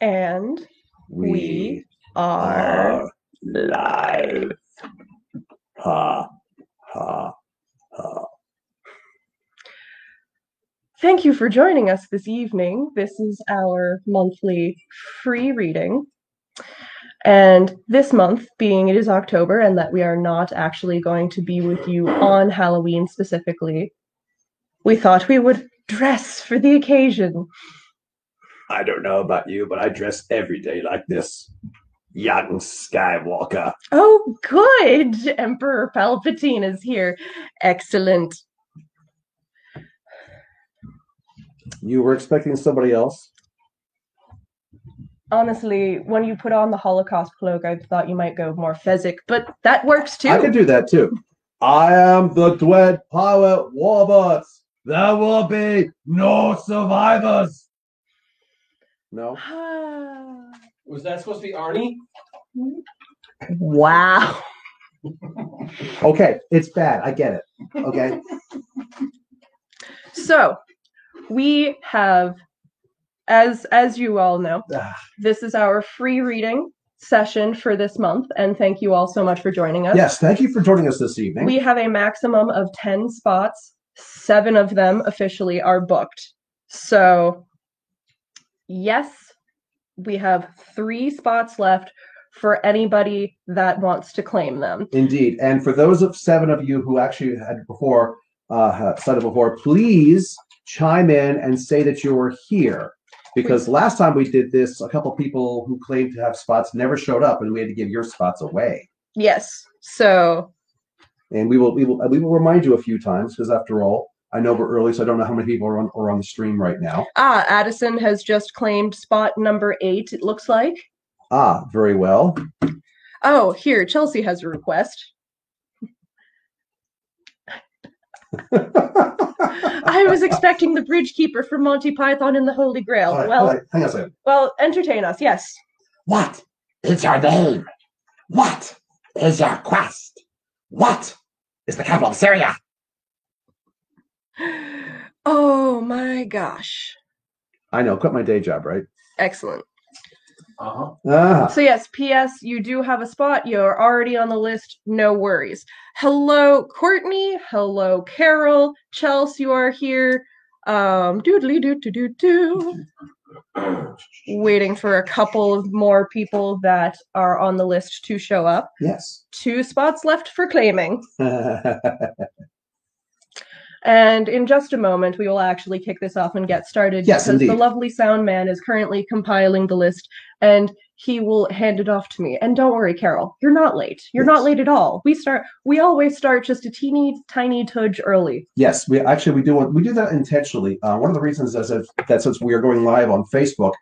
And we are live. Ha, ha, ha. Thank you for joining us this evening. This is our monthly free reading. And this month, being it is October and that we are not actually going to be with you on Halloween specifically, we thought we would dress for the occasion. I don't know about you, but I dress every day like this. Young Skywalker. Oh, good! Emperor Palpatine is here. Excellent. You were expecting somebody else? Honestly, when you put on the Holocaust cloak, I thought you might go more Fezzik, but that works too. I could do that too. I am the Dread Pirate Warbots. There will be no survivors. No? Was that supposed to be Arnie? Wow. Okay, it's bad. I get it. Okay. So, we have, as you all know, this is our free reading session for this month, and thank you all so much for joining us. Yes, thank you for joining us this evening. We have a maximum of 10 spots. 7 of them officially are booked. So, yes, we have 3 spots left for anybody that wants to claim them. Indeed. And for those of 7 of you who actually had before, said it before, please chime in and say that you were here. Because last time we did this, a couple people who claimed to have spots never showed up, and we had to give your spots away. Yes. So. And we will remind you a few times, because after all, I know we're early, so I don't know how many people are on the stream right now. Addison has just claimed spot number 8, it looks like. Very well. Oh, here, Chelsea has a request. I was expecting the bridge keeper from Monty Python and the Holy Grail. Right, well, right. Hang on a second. Well, entertain us, yes. What is your name? What is your quest? What is the capital of Syria? Oh my gosh. I know, quit my day job, right? Excellent. Uh-huh. So yes, P.S. You do have a spot. You're already on the list. No worries. Hello, Courtney. Hello, Carol. Chelsea, you are here. Doodly doo doo doo doo. Waiting for a couple of more people that are on the list to show up. Yes. 2 spots left for claiming. And in just a moment, we will actually kick this off and get started. Yes, because indeed. The lovely sound man is currently compiling the list, and he will hand it off to me. And don't worry, Carol, you're not late. You're not late at all. We always start just a teeny tiny tudge early. Yes, we do that intentionally. One of the reasons is that since we are going live on Facebook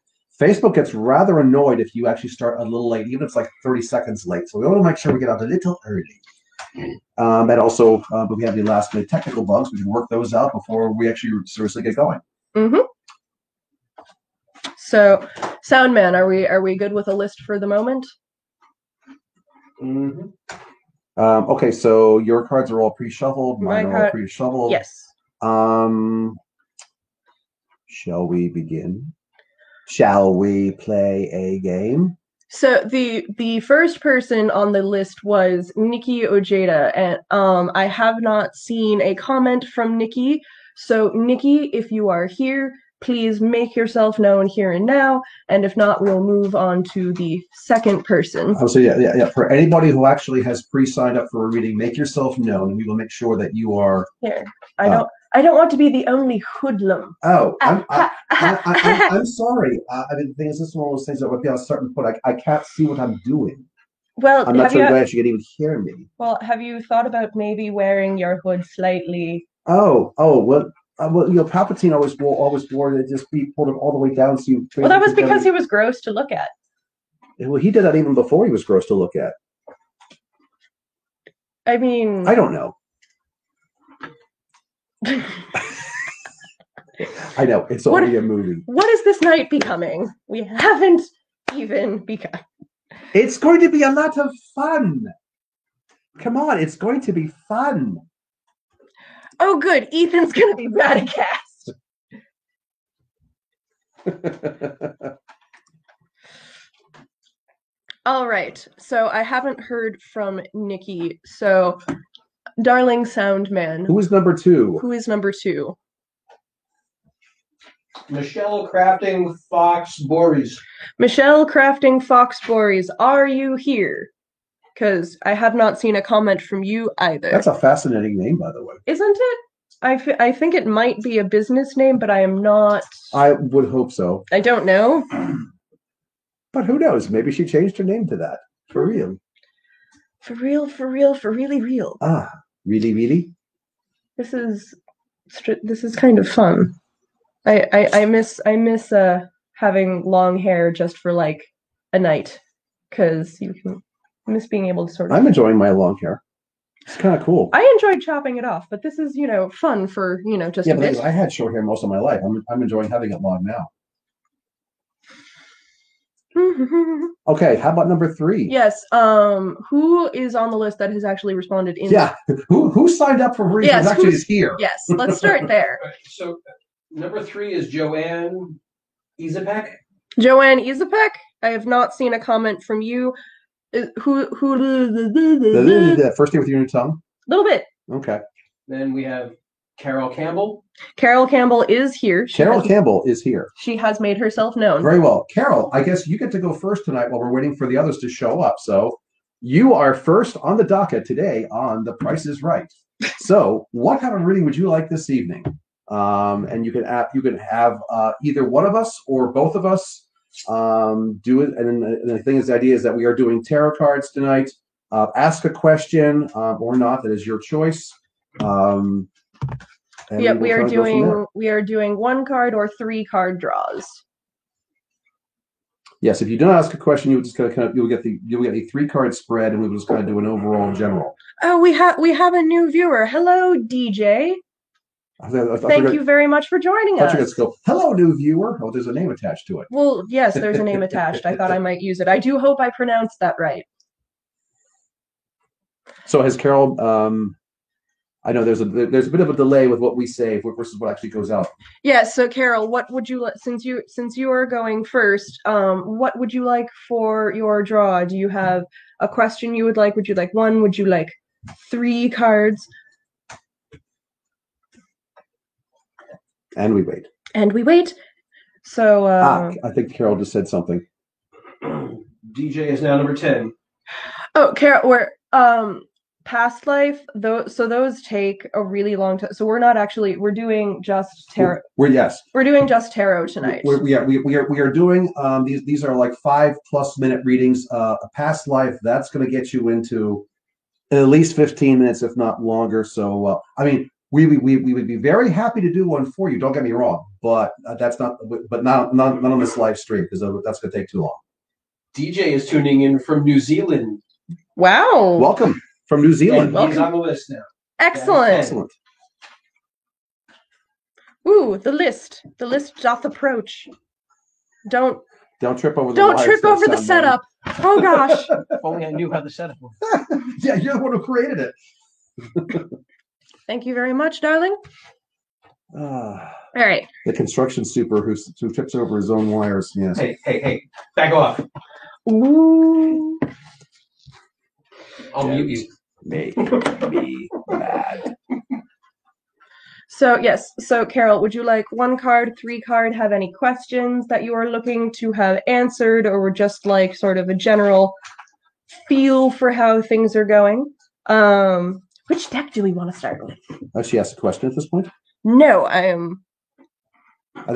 gets rather annoyed if you actually start a little late, even if it's like 30 seconds late. So we want to make sure we get out a little early. And also, but we have the last minute technical bugs. We can work those out before we actually seriously get going. Mm-hmm. So, Soundman, are we good with a list for the moment? Mm-hmm. Okay, so your cards are all pre-shuffled. Mine are all pre-shuffled. Yes. Shall we begin? Shall we play a game? So the first person on the list was Nikki Ojeda, and I have not seen a comment from Nikki. So Nikki, if you are here, please make yourself known here and now, and if not, we'll move on to the second person. Oh, so yeah. For anybody who actually has pre-signed up for a reading, make yourself known, and we will make sure that you are here. I don't want to be the only hoodlum. Oh, I'm sorry. The thing is, this is one of those things that would be on a certain point. I can't see what I'm doing. Well, I'm not sure you guys can even hear me. Well, have you thought about maybe wearing your hood slightly? Well, Palpatine always wore it just be pulled all the way down. So you. Well, that was because he was gross to look at. Well, he did that even before he was gross to look at. I mean, I don't know. I know, it's only a movie. What is this night becoming? We haven't even begun. It's going to be a lot of fun. Come on, it's going to be fun. Oh, good. Ethan's going to be Radicast. All right. So I haven't heard from Nikki. So, darling Soundman, Who is number 2? who is number 2? Michelle Crafting Fox Boris. Michelle Crafting Fox Boris, are you here? Because I have not seen a comment from you either. That's a fascinating name, by the way. Isn't it? I think it might be a business name, but I am not. I would hope so. I don't know. But who knows? Maybe she changed her name to that. For real. For real, for real, for really real. Ah, really, really? This is kind of fun. I miss having long hair just for like a night, because you can miss being able to sort of. I'm enjoying my long hair. It's kind of cool. I enjoyed chopping it off, but this is fun for just Yeah, a but bit. I had short hair most of my life. I'm enjoying having it long now. Okay, how about number 3? Yes. Who is on the list that has actually responded in? Yeah. Who signed up for free? Yes, Actually, who's- is here. Yes. Let's start there. So, number 3 is Joanne Izapek. Joanne Izapek. I have not seen a comment from you. Who? The first name with your new tongue. Little bit. Okay. Then we have Carol Campbell. Carol Campbell is here. Carol Campbell is here. She has made herself known. Very well. Carol, I guess you get to go first tonight while we're waiting for the others to show up. So you are first on the docket today on The Price is Right. So what kind of reading would you like this evening? And you can have either one of us or both of us do it. And the thing is, the idea is that we are doing tarot cards tonight. Ask a question or not. That is your choice. Yeah, we are doing 1 card or 3 card draws. Yes, if you don't ask a question, you'll get the 3 card spread, and we will just kind of do an overall general. Oh, we have a new viewer. Hello, DJ. Thank you very much for joining us. Hello, new viewer. Oh, there's a name attached to it. Well, yes, there's a name attached. I thought I might use it. I do hope I pronounced that right. So has Carol? I know there's a bit of a delay with what we say versus what actually goes out. Yeah. So Carol, what would you since you are going first? What would you like for your draw? Do you have a question you would like? Would you like 1? Would you like 3 cards? And we wait. And we wait. So I think Carol just said something. DJ is now number 10. Oh, Carol, we're past life. Those take a really long time. So we're doing just tarot. We're doing just tarot tonight. We are doing these are like 5+ minute readings. A past life, that's going to get you into at least 15 minutes, if not longer. So I mean, we would be very happy to do one for you. Don't get me wrong, but that's not on this live stream, because that's going to take too long. DJ is tuning in from New Zealand. Wow! Welcome from New Zealand. He's on the list now. Excellent. Ooh, the list doth approach. Don't trip over the Don't trip over the setup. Oh gosh. If only I knew how the setup was. Yeah, you're the one who created it. Thank you very much, darling. All right. The construction super who trips over his own wires. Yes. Hey, back off. Ooh. I'll mute you. Make me mad. So yes, so Carol, would you like 1 card, 3 card, have any questions that you are looking to have answered, or would just like sort of a general feel for how things are going? Which deck do we want to start with? She asked a question at this point? No, I am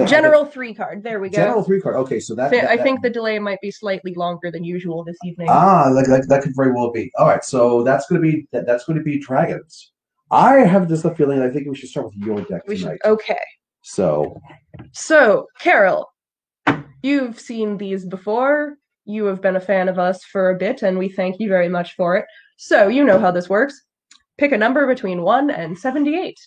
general 3 card. There we go. General 3 card. Okay, so I think the delay might be slightly longer than usual this evening. That could very well be. All right, so that's going to be dragons. I have just a feeling that I think we should start with your deck tonight. Okay. So, Carol, you've seen these before. You have been a fan of us for a bit, and we thank you very much for it. So you know how this works. Pick a number between 1 and 78.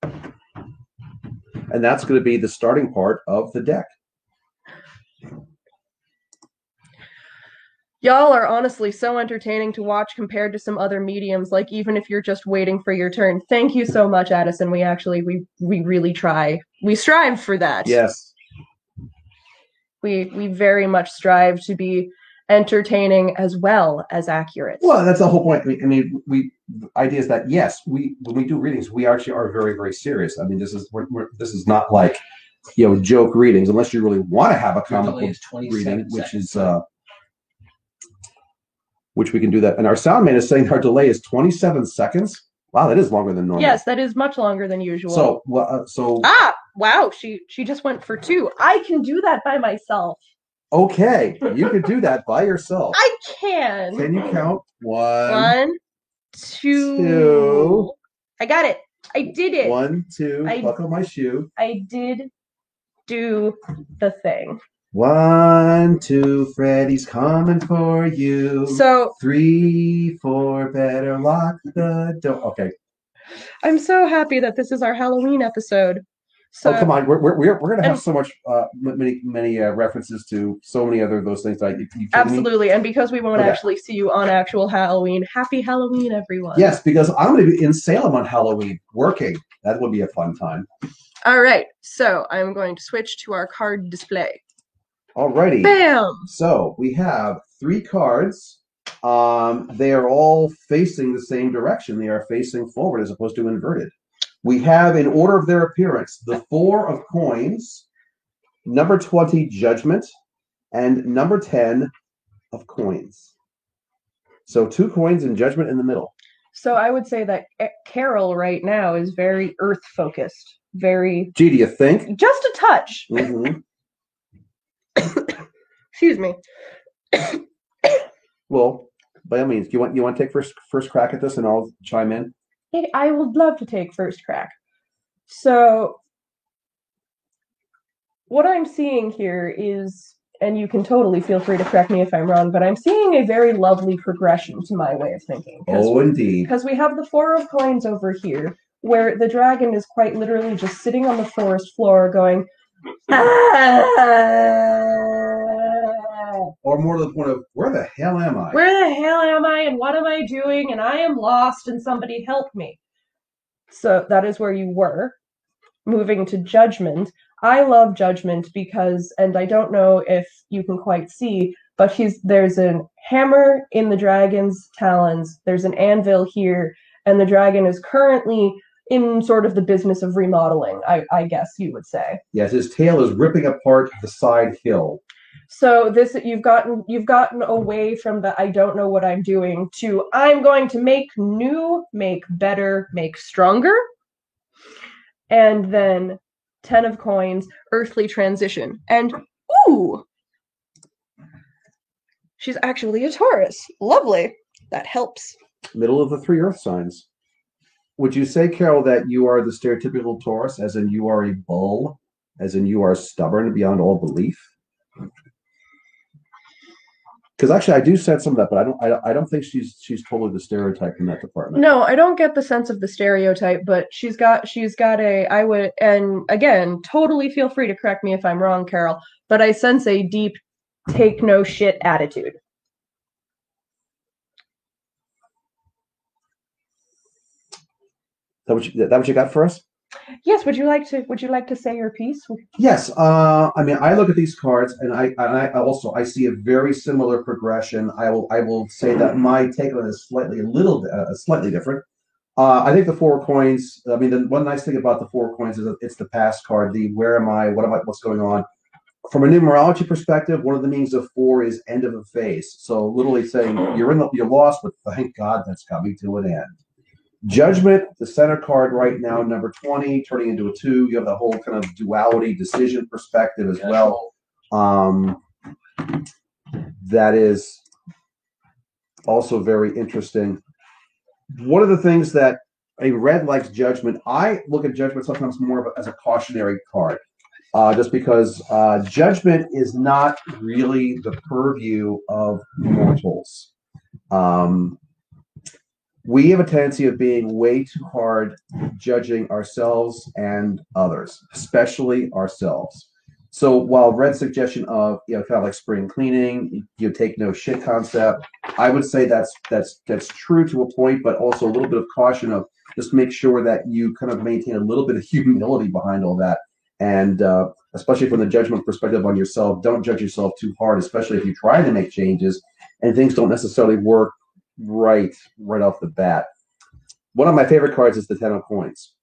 And that's going to be the starting part of the deck. Y'all are honestly so entertaining to watch compared to some other mediums, like even if you're just waiting for your turn. Thank you so much, Addison. We really try. We strive for that. Yes. We very much strive to be entertaining as well as accurate. Well, that's the whole point. I mean, the idea is that yes, when we do readings, we actually are very, very serious. I mean, this is not like joke readings, unless you really want to have a comic book reading, which we can do that. And our sound man is saying our delay is 27 seconds. Wow, that is longer than normal. Yes, that is much longer than usual. So wow, she just went for 2. I can do that by myself. Okay, you can do that by yourself. I can. Can you count? 1, 2. I got it. I did it. 1, 2. Buckle my shoe. I did do the thing. 1, 2. Freddy's coming for you. So 3, 4. Better lock the door. Okay. I'm so happy that this is our Halloween episode. So, come on, we're going to have so much many references to so many other of those things. You absolutely, and because we won't actually see you on actual Halloween, happy Halloween, everyone. Yes, because I'm going to be in Salem on Halloween working. That would be a fun time. All right, so I'm going to switch to our card display. Alrighty. Bam! So we have 3 cards. They are all facing the same direction. They are facing forward as opposed to inverted. We have, in order of their appearance, the 4 of coins, number 20, Judgment, and number 10 of coins. So 2 coins and Judgment in the middle. So I would say that Carol right now is very earth-focused. Very... Gee, do you think? Just a touch. Mm-hmm. Excuse me. Well, by all means, you want to take first crack at this, and I'll chime in. I would love to take first crack. So, what I'm seeing here is, and you can totally feel free to correct me if I'm wrong, but I'm seeing a very lovely progression to my way of thinking. Oh, indeed. Because we have the 4 of coins over here, where the dragon is quite literally just sitting on the forest floor going, or more to the point of, where the hell am I? Where the hell am I, and what am I doing, and I am lost, and somebody help me. So that is where you were. Moving to Judgment. I love Judgment because, and I don't know if you can quite see, but there's a hammer in the dragon's talons, there's an anvil here, and the dragon is currently in sort of the business of remodeling, I guess you would say. Yes, his tail is ripping apart the side hill. So you've gotten away from the I don't know what I'm doing to I'm going to make new, make better, make stronger. And then 10 of coins, earthly transition. And ooh! She's actually a Taurus. Lovely. That helps. Middle of the 3 earth signs. Would you say, Carol, that you are the stereotypical Taurus, as in you are a bull, as in you are stubborn beyond all belief? Because actually, I do sense some of that, but I don't think she's totally the stereotype in that department. No, I don't get the sense of the stereotype, but she's got I would, and again, totally feel free to correct me if I'm wrong, Carol, but I sense a deep take no shit attitude. That what you got for us? Yes. Would you like to say your piece? Yes. I mean, I look at these cards, and I see a very similar progression. I will say that my take on it is slightly different. I think the 4 coins. I mean, the one nice thing about the 4 coins is that it's the past card. The where am I? What's going on? From a numerology perspective, one of the meanings of 4 is end of a phase. So literally saying you're lost, but thank God that's coming to an end. Judgment, the center card right now, number 20, turning into a 2. You have the whole kind of duality, decision perspective as well. That is also very interesting. One of the things that a red likes Judgment, I look at Judgment sometimes more as a cautionary card. Just because Judgment is not really the purview of mortals. We have a tendency of being way too hard judging ourselves and others, especially ourselves. So while Red's suggestion of kind of like spring cleaning, you take no shit concept, I would say that's true to a point, but also a little bit of caution of just make sure that you kind of maintain a little bit of humility behind all that. And especially from the judgment perspective on yourself. Don't judge yourself too hard, especially if you try to make changes and things don't necessarily work right off the bat. One of my favorite cards is the 10 of coins.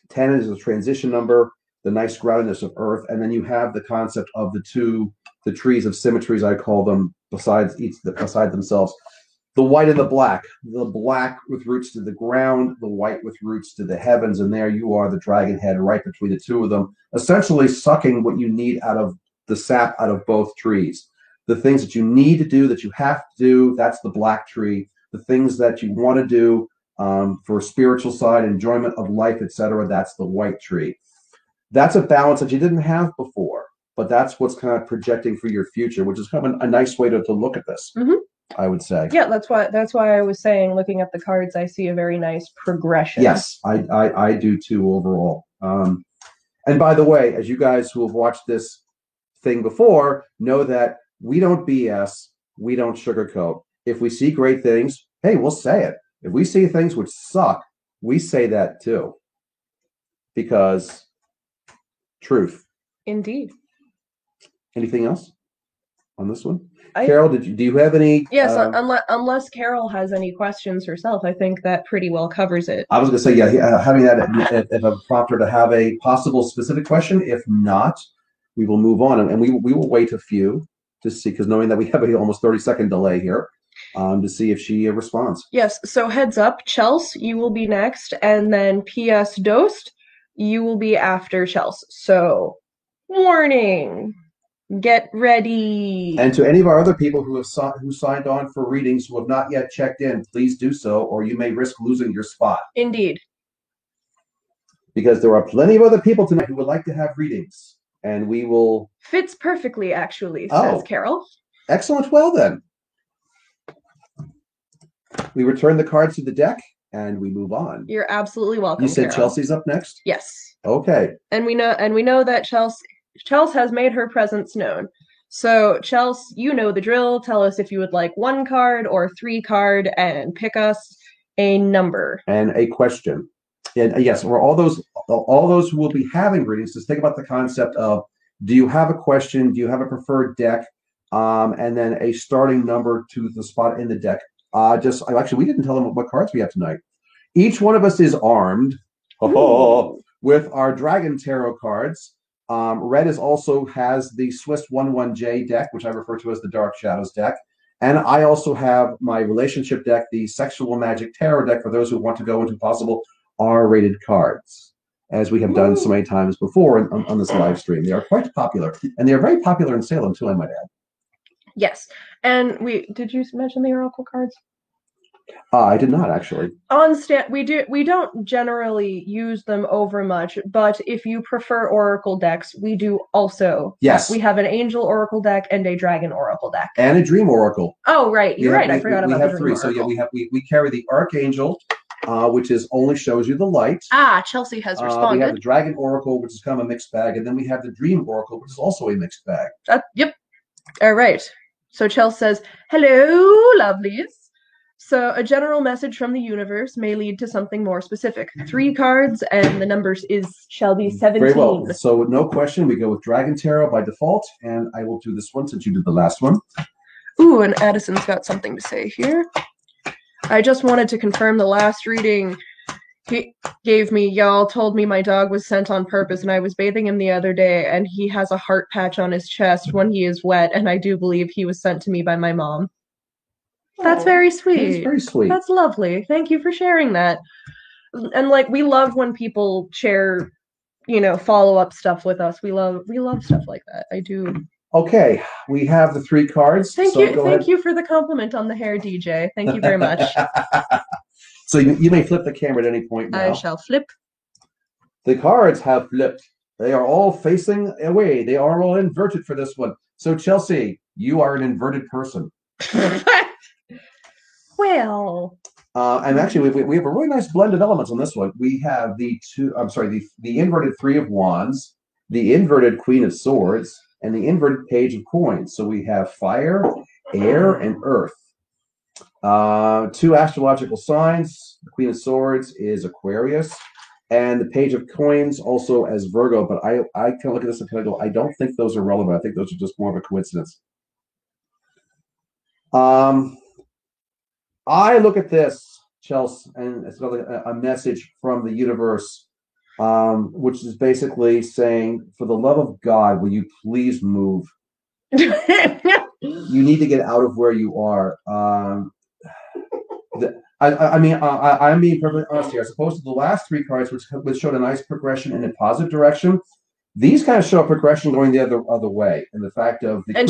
10 is a transition number, the nice groundedness of earth, and then you have the concept of the trees of symmetries, I call them, beside themselves. The white and the black with roots to the ground, the white with roots to the heavens, and there you are, the dragon head right between the two of them, essentially sucking what you need out of the sap out of both trees. The things that you need to do, that you have to do, that's the black tree. The things that you want to do for spiritual side, enjoyment of life, etc., that's the white tree. That's a balance that you didn't have before, but that's what's kind of projecting for your future, which is kind of a nice way to look at this. Mm-hmm. I would say. Yeah, that's why I was saying, looking at the cards, I see a very nice progression. Yes, I do too overall. And by the way, as you guys who have watched this thing before know that we don't BS, we don't sugarcoat. If we see great things, hey, we'll say it. If we see things which suck, we say that too. Because truth. Indeed. Anything else on this one? Carol, do you have any? Yes, unless Carol has any questions herself, I think that pretty well covers it. I was going to say, having that, if I prompt her to have a possible specific question. If not, we will move on, and we will wait a few to see, because knowing that we have a almost 30-second delay here, to see if she responds. Yes, so heads up, Chels, you will be next, and then P.S. Dost, you will be after Chels. So, warning. Get ready. And to any of our other people who signed on for readings who have not yet checked in, please do so, or you may risk losing your spot. Indeed. Because there are plenty of other people tonight who would like to have readings, and we will... Fits perfectly, actually, says Carol. Excellent. Well, then. We return the cards to the deck, and we move on. You're absolutely welcome, You said Carol. Chelsea's up next? Yes. Okay. And we know that Chels has made her presence known. So, Chels, you know the drill. Tell us if you would like 1 card or 3 card, and pick us a number. And a question. And yes, for all those who will be having readings, just think about the concept of, do you have a question? Do you have a preferred deck? And then a starting number to the spot in the deck. Actually, we didn't tell them what cards we have tonight. Each one of us is armed with our Dragon Tarot cards. Red also has the Swiss 11J deck, which I refer to as the Dark Shadows deck. And I also have my relationship deck, the Sexual Magic Tarot deck, for those who want to go into possible R-rated cards, as we have done so many times before on this live stream. They are quite popular, and they are very popular in Salem too, I might add. Yes. And did you mention the Oracle cards? I did not, actually. We don't generally use them over much, but if you prefer Oracle decks, we do also. Yes. We have an Angel Oracle deck and a Dragon Oracle deck. And a Dream Oracle. Oh, right. You're right. I forgot about the Dream 3. Oracle. So yeah, we carry the Archangel, which only shows you the light. Chelsea has responded. We have the Dragon Oracle, which is kind of a mixed bag, and then we have the Dream Oracle, which is also a mixed bag. Yep. All right. So Chelsea says, "Hello, lovelies. So a general message from the universe may lead to something more specific. 3 cards, and the numbers shall be 17. Very well. So with no question, we go with Dragon Tarot by default, and I will do this one since you did the last one. Ooh, and Addison's got something to say here. I just wanted to confirm the last reading he gave me. Y'all told me my dog was sent on purpose, and I was bathing him the other day, and he has a heart patch on his chest when he is wet, and I do believe he was sent to me by my mom." That's very sweet. That's very sweet. That's lovely. Thank you for sharing that. And we love when people share, follow-up stuff with us. We love stuff like that. I do. Okay, we have the 3 cards. Thank you for the compliment on the hair, DJ. Thank you very much. So you may flip the camera at any point now. I shall flip. The cards have flipped. They are all facing away. They are all inverted for this one. So Chelsea, you are an inverted person. Well. And actually, we have a really nice blend of elements on this one. We have the inverted 3 of Wands, the inverted Queen of Swords, and the inverted Page of Coins. So we have fire, air, and earth. 2 astrological signs. The Queen of Swords is Aquarius, And the Page of Coins also as Virgo, but I kind of look at this and kind of go, I don't think those are relevant. I think those are just more of a coincidence. I look at this, Chelsea, and it's like a message from the universe, which is basically saying, for the love of God, will you please move? You need to get out of where you are. I'm being perfectly honest here. As opposed to the last three cards, which showed a nice progression in a positive direction, these kind of show a progression going the other way. And the fact of the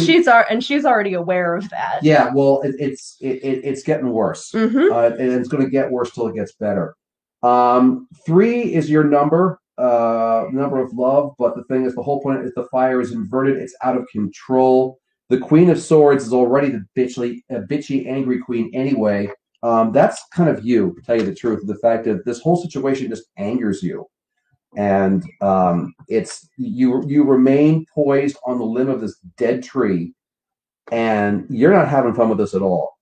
she's already aware of that. Yeah, well, it's getting worse, and it's going to get worse till it gets better. 3 is your number of love, but the thing is, the whole point is the fire is inverted. It's out of control. The Queen of Swords is already the bitchy, angry queen anyway. That's kind of you, to tell you the truth. The fact that this whole situation just angers you, and it's you remain poised on the limb of this dead tree, and you're not having fun with this at all.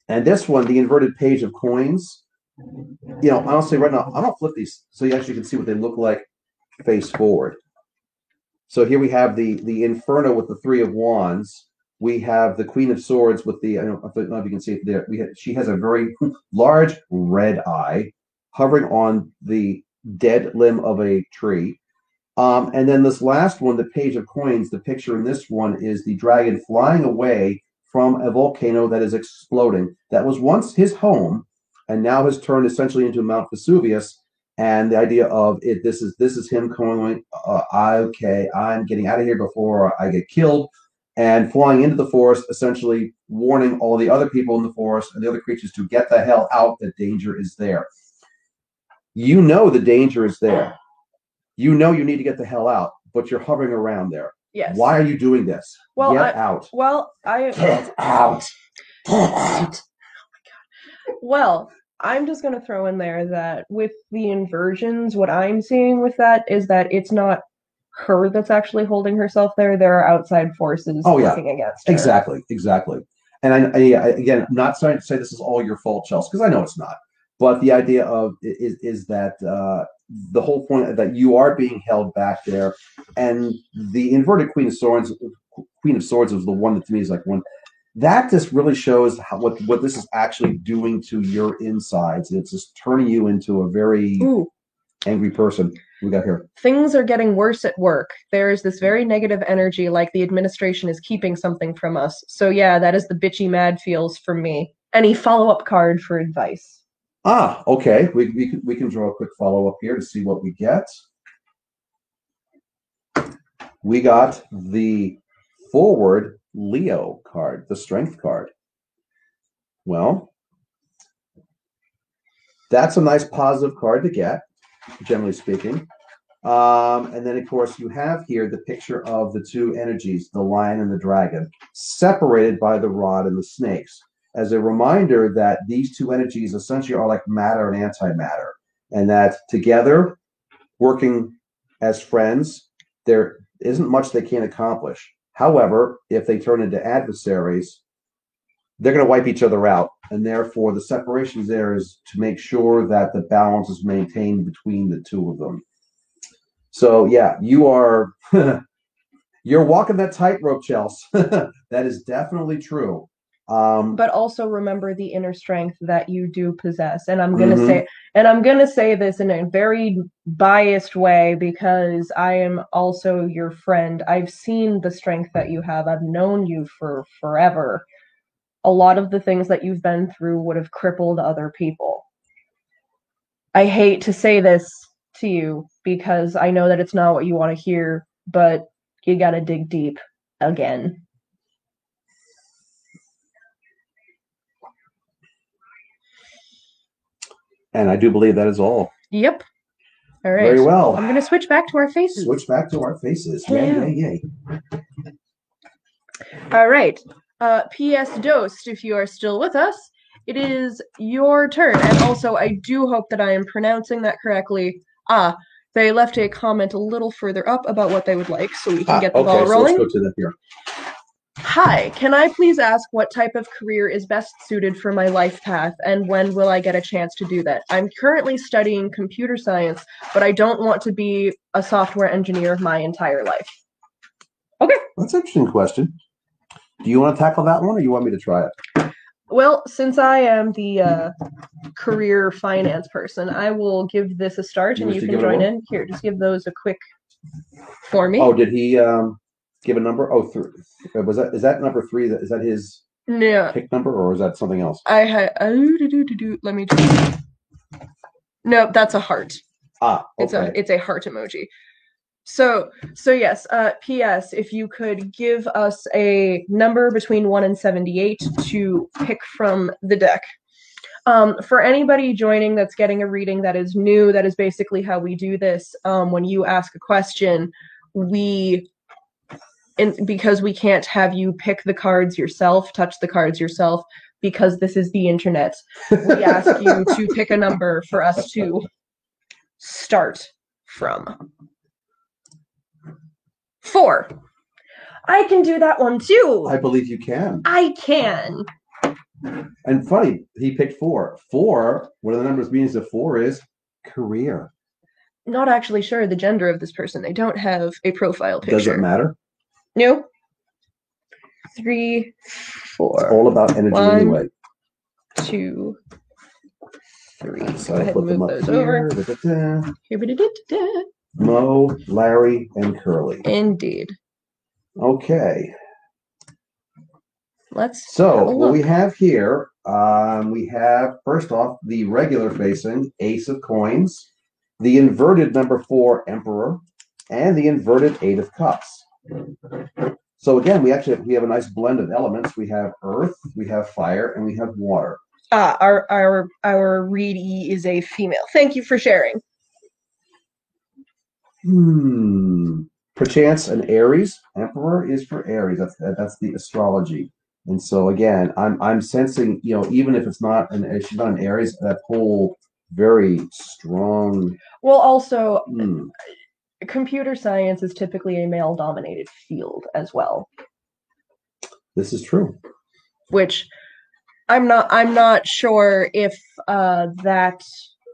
And this one, the inverted Page of Coins, honestly, right now, I'm gonna flip these so you actually can see what they look like face forward. So here we have the Inferno with the 3 of Wands. We have the Queen of Swords with the, I don't know if you can see it there. She has a very large red eye hovering on the dead limb of a tree. And then this last one, the Page of Coins, the picture in this one is the dragon flying away from a volcano that is exploding. That was once his home and now has turned essentially into Mount Vesuvius. And the idea of it, this is him going, okay, I'm getting out of here before I get killed. And flying into the forest, essentially warning all the other people in the forest and the other creatures to get the hell out, that danger is there. You know the danger is there. You know you need to get the hell out, but you're hovering around there. Yes. Why are you doing this? Well, get out. Well, Get out. Get out. Well, I'm just going to throw in there that with the inversions, what I'm seeing with that is that it's not her that's actually holding herself there. There are outside forces working against her. Exactly. And I again, I'm not trying to say this is all your fault, Chelsea, because I know it's not. But the idea of is that the whole point that you are being held back there, and the inverted Queen of Swords was the one that to me is like one that just really shows what this is actually doing to your insides. It's just turning you into a very angry person. We got here. Things are getting worse at work. There's this very negative energy, like the administration is keeping something from us. So yeah, that is the bitchy mad feels from me. Any follow-up card for advice? Okay. We can draw a quick follow-up here to see what we get. We got the forward Leo card, the strength card. Well, that's a nice positive card to get, generally speaking. And then, of course, you have here the picture of the two energies, the lion and the dragon, separated by the rod and the snakes, as a reminder that these two energies essentially are like matter and antimatter, and that together, working as friends, there isn't much they can't accomplish. However, if they turn into adversaries, they're going to wipe each other out. And therefore, the separation there is to make sure that the balance is maintained between the two of them. So, yeah, you are you're walking that tightrope, Chelsea. That is definitely true. But also remember the inner strength that you do possess. And I'm gonna say this in a very biased way because I am also your friend. I've seen the strength that you have. I've known you for forever. A lot of the things that you've been through would have crippled other people. I hate to say this to you because I know that it's not what you want to hear, but you gotta dig deep again. And I do believe that is all. Yep. All right. Very well. I'm going to switch back to our faces. Switch back to our faces. Yay. All right. P.S. Dosed, if you are still with us, it is your turn. And also, I do hope that I am pronouncing that correctly. They left a comment a little further up about what they would like, so we can get the ball rolling. So let's go to that here. Hi, can I please ask what type of career is best suited for my life path, and when will I get a chance to do that? I'm currently studying computer science, but I don't want to be a software engineer my entire life. Okay. That's an interesting question. Do you want to tackle that one, or you want me to try it? Well, since I am the career finance person, I will give this a start, and you can join in. Here, just give those a quick for me. Oh, did he give a number? Oh, is that number 3? Is that his pick number, or is that something else? I had let me just. No, that's a heart. Ah, okay. It's a heart emoji. So yes. P.S. If you could give us a number between 1 and 78 to pick from the deck. For anybody joining that's getting a reading that is new, that is basically how we do this. When you ask a question, because we can't have you pick the cards yourself, touch the cards yourself, because this is the internet, we ask you to pick a number for us to start from. 4. I can do that one too. I believe you can. I can. And funny, he picked 4. 4, one of the numbers means that 4 is career. Not actually sure the gender of this person. They don't have a profile picture. Does it matter? No. 3, 4. It's all about energy 1, anyway. 2, 3. So Go ahead and move those over. Mo, Larry, and Curly. Indeed. Okay. Let's. So what we have here, we have first off the regular facing Ace of Coins, the inverted number 4 Emperor, and the inverted 8 of Cups. So again, we have a nice blend of elements. We have earth, we have fire, and we have water. Our readee is a female. Thank you for sharing. Perchance an Aries. Emperor is for Aries. That's the astrology. And so again, I'm sensing, even if she's not an Aries, that whole very strong. Well, also, computer science is typically a male-dominated field as well. This is true. Which I'm not sure if that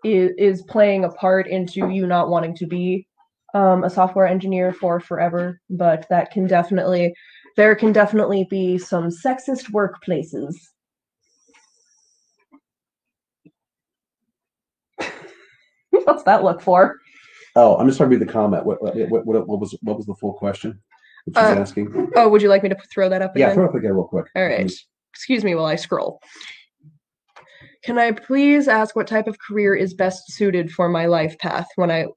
is playing a part into you not wanting to be a software engineer for forever, but there can definitely be some sexist workplaces. What's that look for? Oh, I'm just trying to read the comment. What was the full question that she's asking? Oh, would you like me to throw that up again? Yeah, throw it up again real quick. All right. Excuse me while I scroll. Can I please ask what type of career is best suited for my life path when I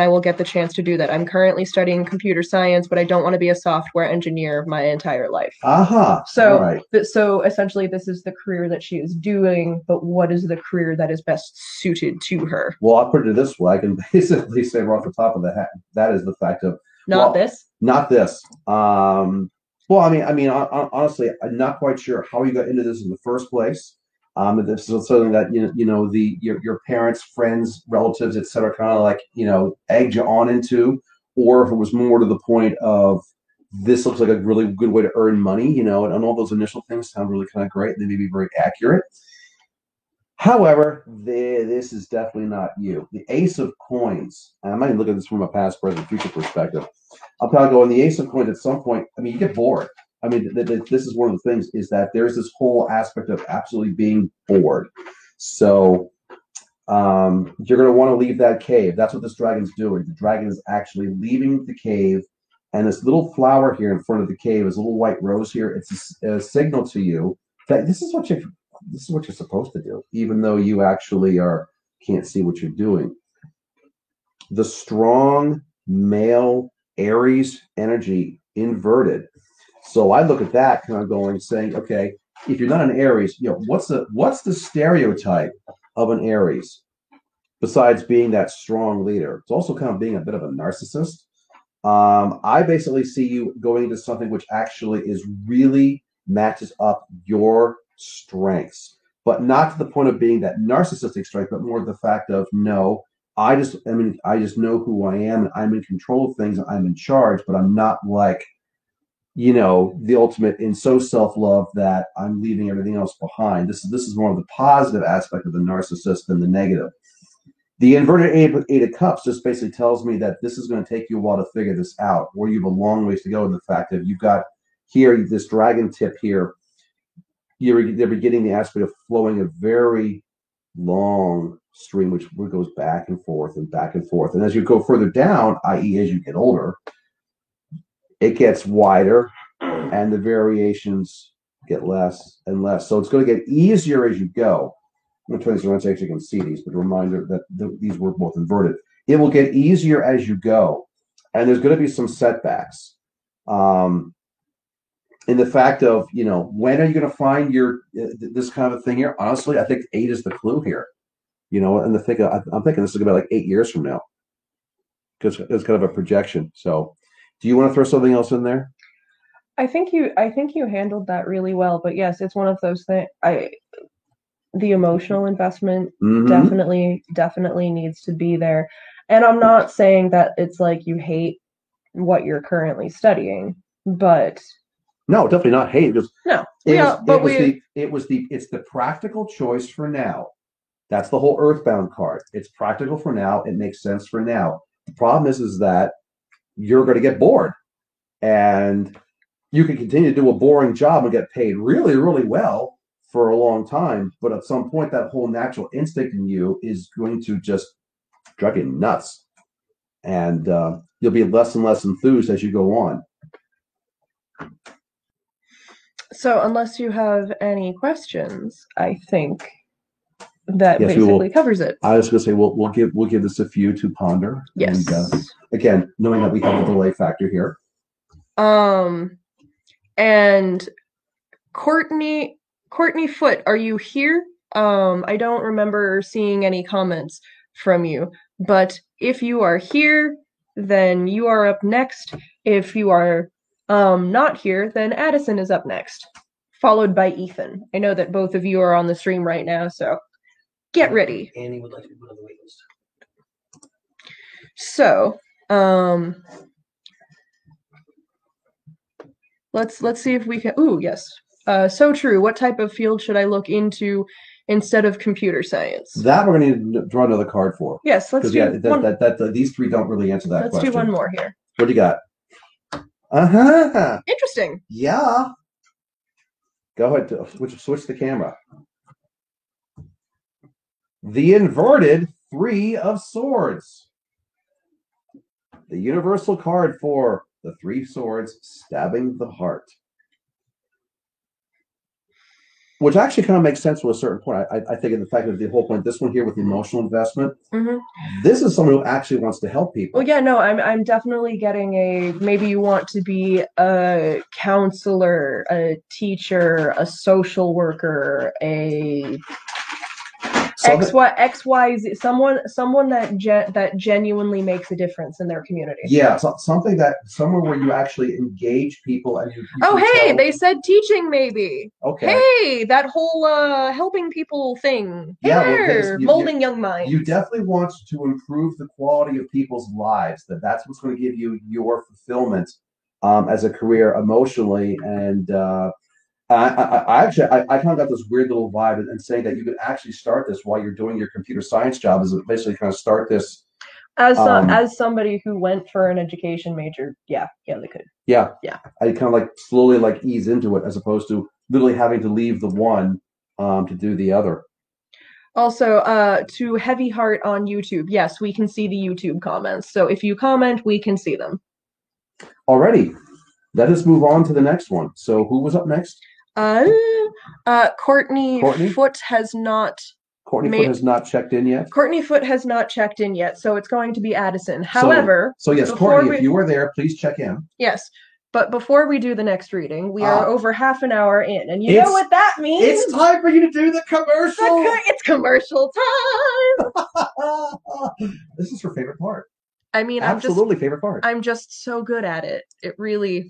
will get the chance to do that? I'm currently studying computer science, but I don't want to be a software engineer my entire life. So, right. So essentially, this is the career that she is doing, but what is the career that is best suited to her? Well, I'll put it this way. I can basically say right off the top of the hat, that is the fact of not this. Well, I mean, honestly, I'm not quite sure how you got into this in the first place. This is something that your parents, friends, relatives, etc., kind of like egged you on into, or if it was more to the point of this looks like a really good way to earn money, and all those initial things sound really kind of great. They may be very accurate. However, this is definitely not you. The Ace of Coins, and I might look at this from a past, present, future perspective. I'll probably go on the Ace of Coins at some point. I mean, you get bored. I mean, this is one of the things is that there's this whole aspect of absolutely being bored. So you're going to want to leave that cave. That's what this dragon's doing. The dragon is actually leaving the cave, and this little flower here in front of the cave, this little white rose here, it's a signal to you that this is what you're supposed to do, even though you actually can't see what you're doing. The strong male Aries energy inverted. So I look at that kind of saying, okay, if you're not an Aries, what's the stereotype of an Aries besides being that strong leader? It's also kind of being a bit of a narcissist. I basically see you going into something which actually is really matches up your strengths, but not to the point of being that narcissistic strength, but more the fact of I just know who I am, and I'm in control of things, and I'm in charge, but I'm not like the ultimate in so self-love that I'm leaving everything else behind. This is more of the positive aspect of the narcissist than the negative. The inverted eight of cups just basically tells me that this is going to take you a while to figure this out, or you have a long ways to go in the fact that you've got here this dragon tip here. They're beginning the aspect of flowing a very long stream, which goes back and forth and back and forth. And as you go further down, i.e., as you get older, it gets wider and the variations get less and less. So it's going to get easier as you go. I'm going to turn these around so you can see these, but a reminder that these were both inverted. It will get easier as you go. And there's going to be some setbacks. In the fact of, when are you going to find this kind of thing here? Honestly, I think 8 is the clue here. And I'm thinking this is going to be like 8 years from now. Because it's kind of a projection. So do you want to throw something else in there? I think you handled that really well, but yes, it's one of those things. The emotional investment definitely needs to be there. And I'm not saying that it's like you hate what you're currently studying, but no, definitely not hate. No, it's the practical choice for now. That's the whole Earthbound card. It's practical for now. It makes sense for now. The problem is that you're going to get bored, and you can continue to do a boring job and get paid really, really well for a long time. But at some point, that whole natural instinct in you is going to just drive you nuts, and you'll be less and less enthused as you go on. So unless you have any questions, I think that basically covers it. I was going to say we'll give this a few to ponder. Yes. And, again, knowing that we have the delay factor here. And Courtney Foote, are you here? I don't remember seeing any comments from you, but if you are here, then you are up next. If you are not here, then Addison is up next, followed by Ethan. I know that both of you are on the stream right now, so get ready. Annie would like to be put on the wait list. So, let's see if we can. Ooh, yes. So true. What type of field should I look into instead of computer science? That we're going to need to draw another card for. Yes, let's do these three don't really answer that question. Let's do one more here. What do you got? Uh-huh. Interesting. Yeah. Go ahead. Switch the camera. The inverted 3 of Swords. The universal card for the 3 swords stabbing the heart. Which actually kind of makes sense to a certain point. I think in the fact that the whole point, this one here with the emotional investment, this is someone who actually wants to help people. Well, yeah, no, I'm definitely getting maybe you want to be a counselor, a teacher, a social worker, a XYZ, someone that genuinely makes a difference in their community. Yeah, somewhere where you actually engage people and you they said teaching maybe. Okay. Hey, that whole helping people thing. Molding young minds. You definitely want to improve the quality of people's lives. That's what's going to give you your fulfillment as a career emotionally. And I kind of got this weird little vibe and saying that you could actually start this while you're doing your computer science job, is basically kind of start this as somebody who went for an education major. Yeah, they could. Yeah. I kind of slowly ease into it as opposed to literally having to leave the one to do the other. Also, to Heavy Heart on YouTube, yes, we can see the YouTube comments. So if you comment, we can see them. Alrighty, let us move on to the next one. So who was up next? Courtney Foote has not. Courtney Foote has not checked in yet. Courtney Foote has not checked in yet, so it's going to be Addison. However, so yes, Courtney, if you were there, please check in. Yes, but before we do the next reading, we are over half an hour in, and you know what that means. It's time for you to do the commercial. It's commercial time. This is her favorite part. I mean, absolutely favorite part. I'm just so good at it. It really.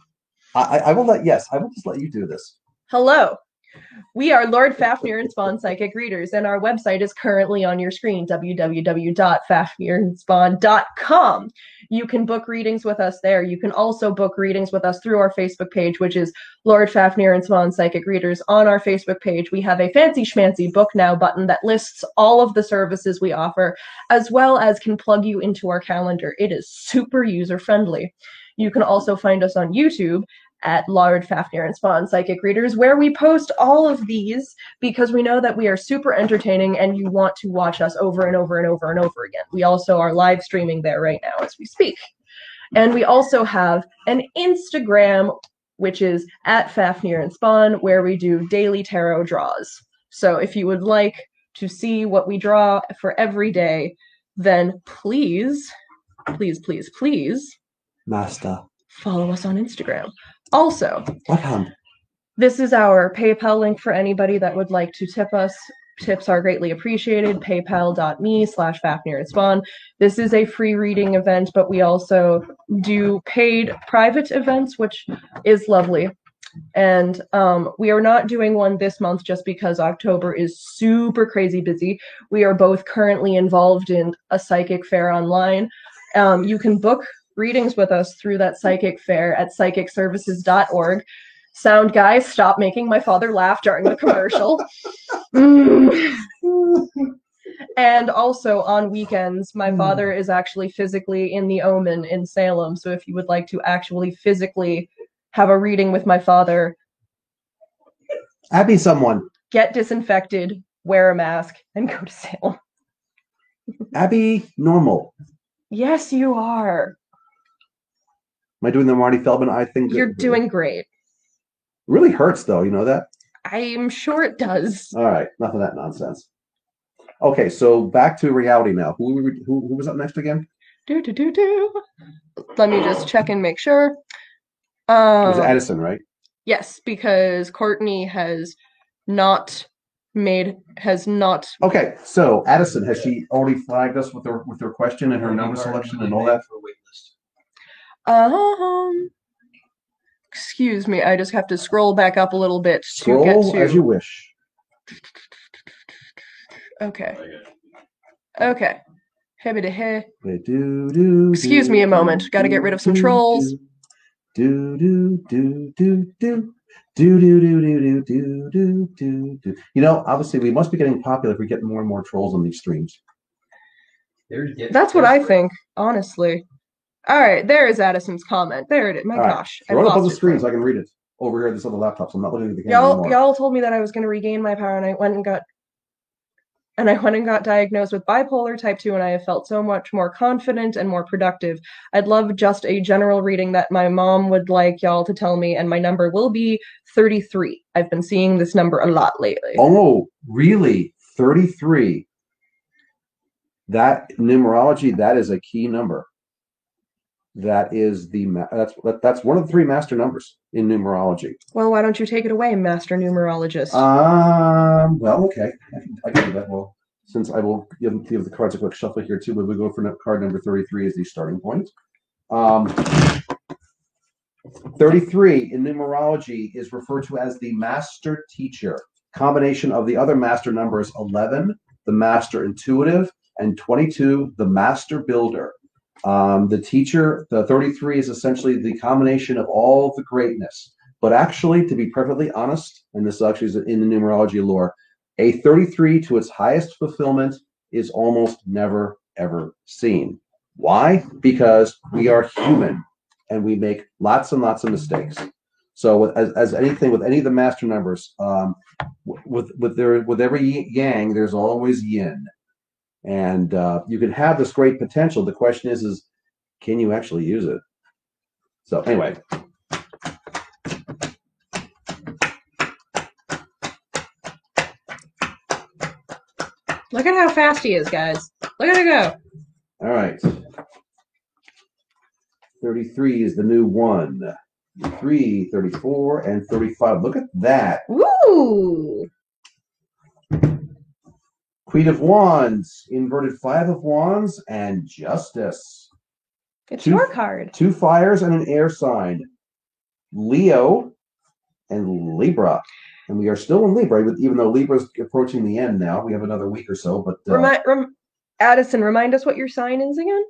I will just let you do this. Hello. We are Lord Fafnir and Spawn Psychic Readers, and our website is currently on your screen, www.fafnirandspawn.com. You can book readings with us there. You can also book readings with us through our Facebook page, which is Lord Fafnir and Spawn Psychic Readers. On our Facebook page, we have a fancy schmancy Book Now button that lists all of the services we offer, as well as can plug you into our calendar. It is super user-friendly. You can also find us on YouTube at Lord Fafnir and Spawn Psychic Readers, where we post all of these because we know that we are super entertaining and you want to watch us over and over and over and over again. We also are live streaming there right now as we speak. And we also have an Instagram, which is at Fafnir and Spawn, where we do daily tarot draws. So if you would like to see what we draw for every day, then please, please, please, please, Master. follow us on Instagram. Also, Welcome. this is our PayPal link for anybody that would like to tip us. Tips are greatly appreciated. PayPal.me/FafnirandSpawn. This is a free reading event, but we also do paid private events, which is lovely. And we are not doing one this month just because October is super crazy busy. We are both currently involved in a psychic fair online. You can book readings with us through that psychic fair at psychicservices.org. Sound guys, stop making my father laugh during the commercial. And also on weekends, my father is actually physically in the Omen in Salem. So if you would like to actually physically have a reading with my father, Abby, someone. get disinfected, wear a mask, and go to Salem. Abby, normal. Yes, you are. Am I doing the Marty Feldman eye thing? You're doing great. Really hurts, though. You know that? I'm sure it does. All right. Enough of that nonsense. Okay, so back to reality now. Who was up next again? Let me just check and make sure. It was Addison, right? Yes, because Courtney has not. Okay, so Addison, has she already flagged us with her question and her number selection and all that? Excuse me, I just have to scroll back up a little bit to Scroll get to. as you wish. Okay. Okay. Hibbity-hey. Excuse me a moment. Gotta get rid of some trolls. You know, obviously, we must be getting popular if we get more and more trolls on these streams. That's what I think, honestly. All right, there is Addison's comment. There it is. My gosh. Throw it up on the screen so I can read it over here at this other laptop. So I'm not looking at the camera anymore. Y'all told me that I was going to regain my power, and I went and got diagnosed with bipolar type 2, and I have felt so much more confident and more productive. I'd love just a general reading that my mom would like y'all to tell me, and my number will be 33. I've been seeing this number a lot lately. Oh, really? 33. That numerology, that is a key number. That is that's one of the 3 master numbers in numerology. Well, why don't you take it away, master numerologist? Well, okay, I can do that. Well, since I will give the cards a quick shuffle here too, but we go for card number 33 as the starting point. 33 in numerology is referred to as the master teacher. Combination of the other master numbers 11, the master intuitive, and 22, the master builder. The teacher, the 33 is essentially the combination of all the greatness. But actually, to be perfectly honest, and this actually is in the numerology lore, a 33 to its highest fulfillment is almost never, ever seen. Why? Because we are human and we make lots and lots of mistakes. So as anything with any of the master numbers, with every yang, there's always yin. And you can have this great potential. The question is can you actually use it? So anyway. Look at how fast he is, guys. Look at it go. All right. 33 is the new 1. 3, 34, and 35. Look at that. Woo! Queen of Wands, inverted 5 of Wands, and Justice. It's your card. 2 fires and an air sign. Leo and Libra. And we are still in Libra, even though Libra's approaching the end now. We have another week or so, but Addison, remind us what your sign is again.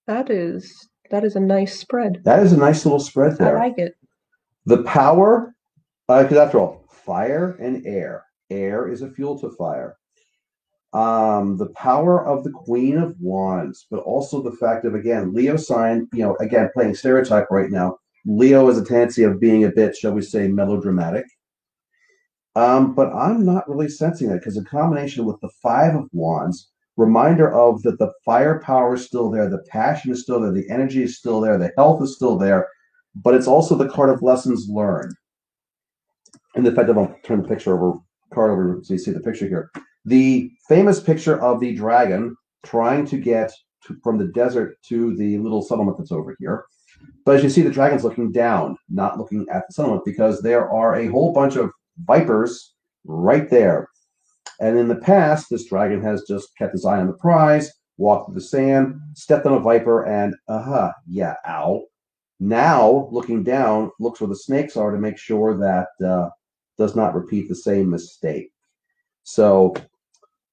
That is a nice spread. That is a nice little spread there. I like it. The power, because after all, fire and air. Air is a fuel to fire. The power of the Queen of Wands, but also the fact of, again, Leo sign, again, playing stereotype right now. Leo has a tendency of being a bit, shall we say, melodramatic. But I'm not really sensing that, because in combination with the Five of Wands, reminder of that the firepower is still there, the passion is still there, the energy is still there, the health is still there, but it's also the card of lessons learned. And the fact that I'll turn the picture over, card over, so you see the picture here. The famous picture of the dragon trying to get from the desert to the little settlement that's over here. But as you see, the dragon's looking down, not looking at the settlement, because there are a whole bunch of vipers right there. And in the past, this dragon has just kept his eye on the prize, walked through the sand, stepped on a viper, and yeah, ow. Now, looking down, looks where the snakes are to make sure that does not repeat the same mistake. So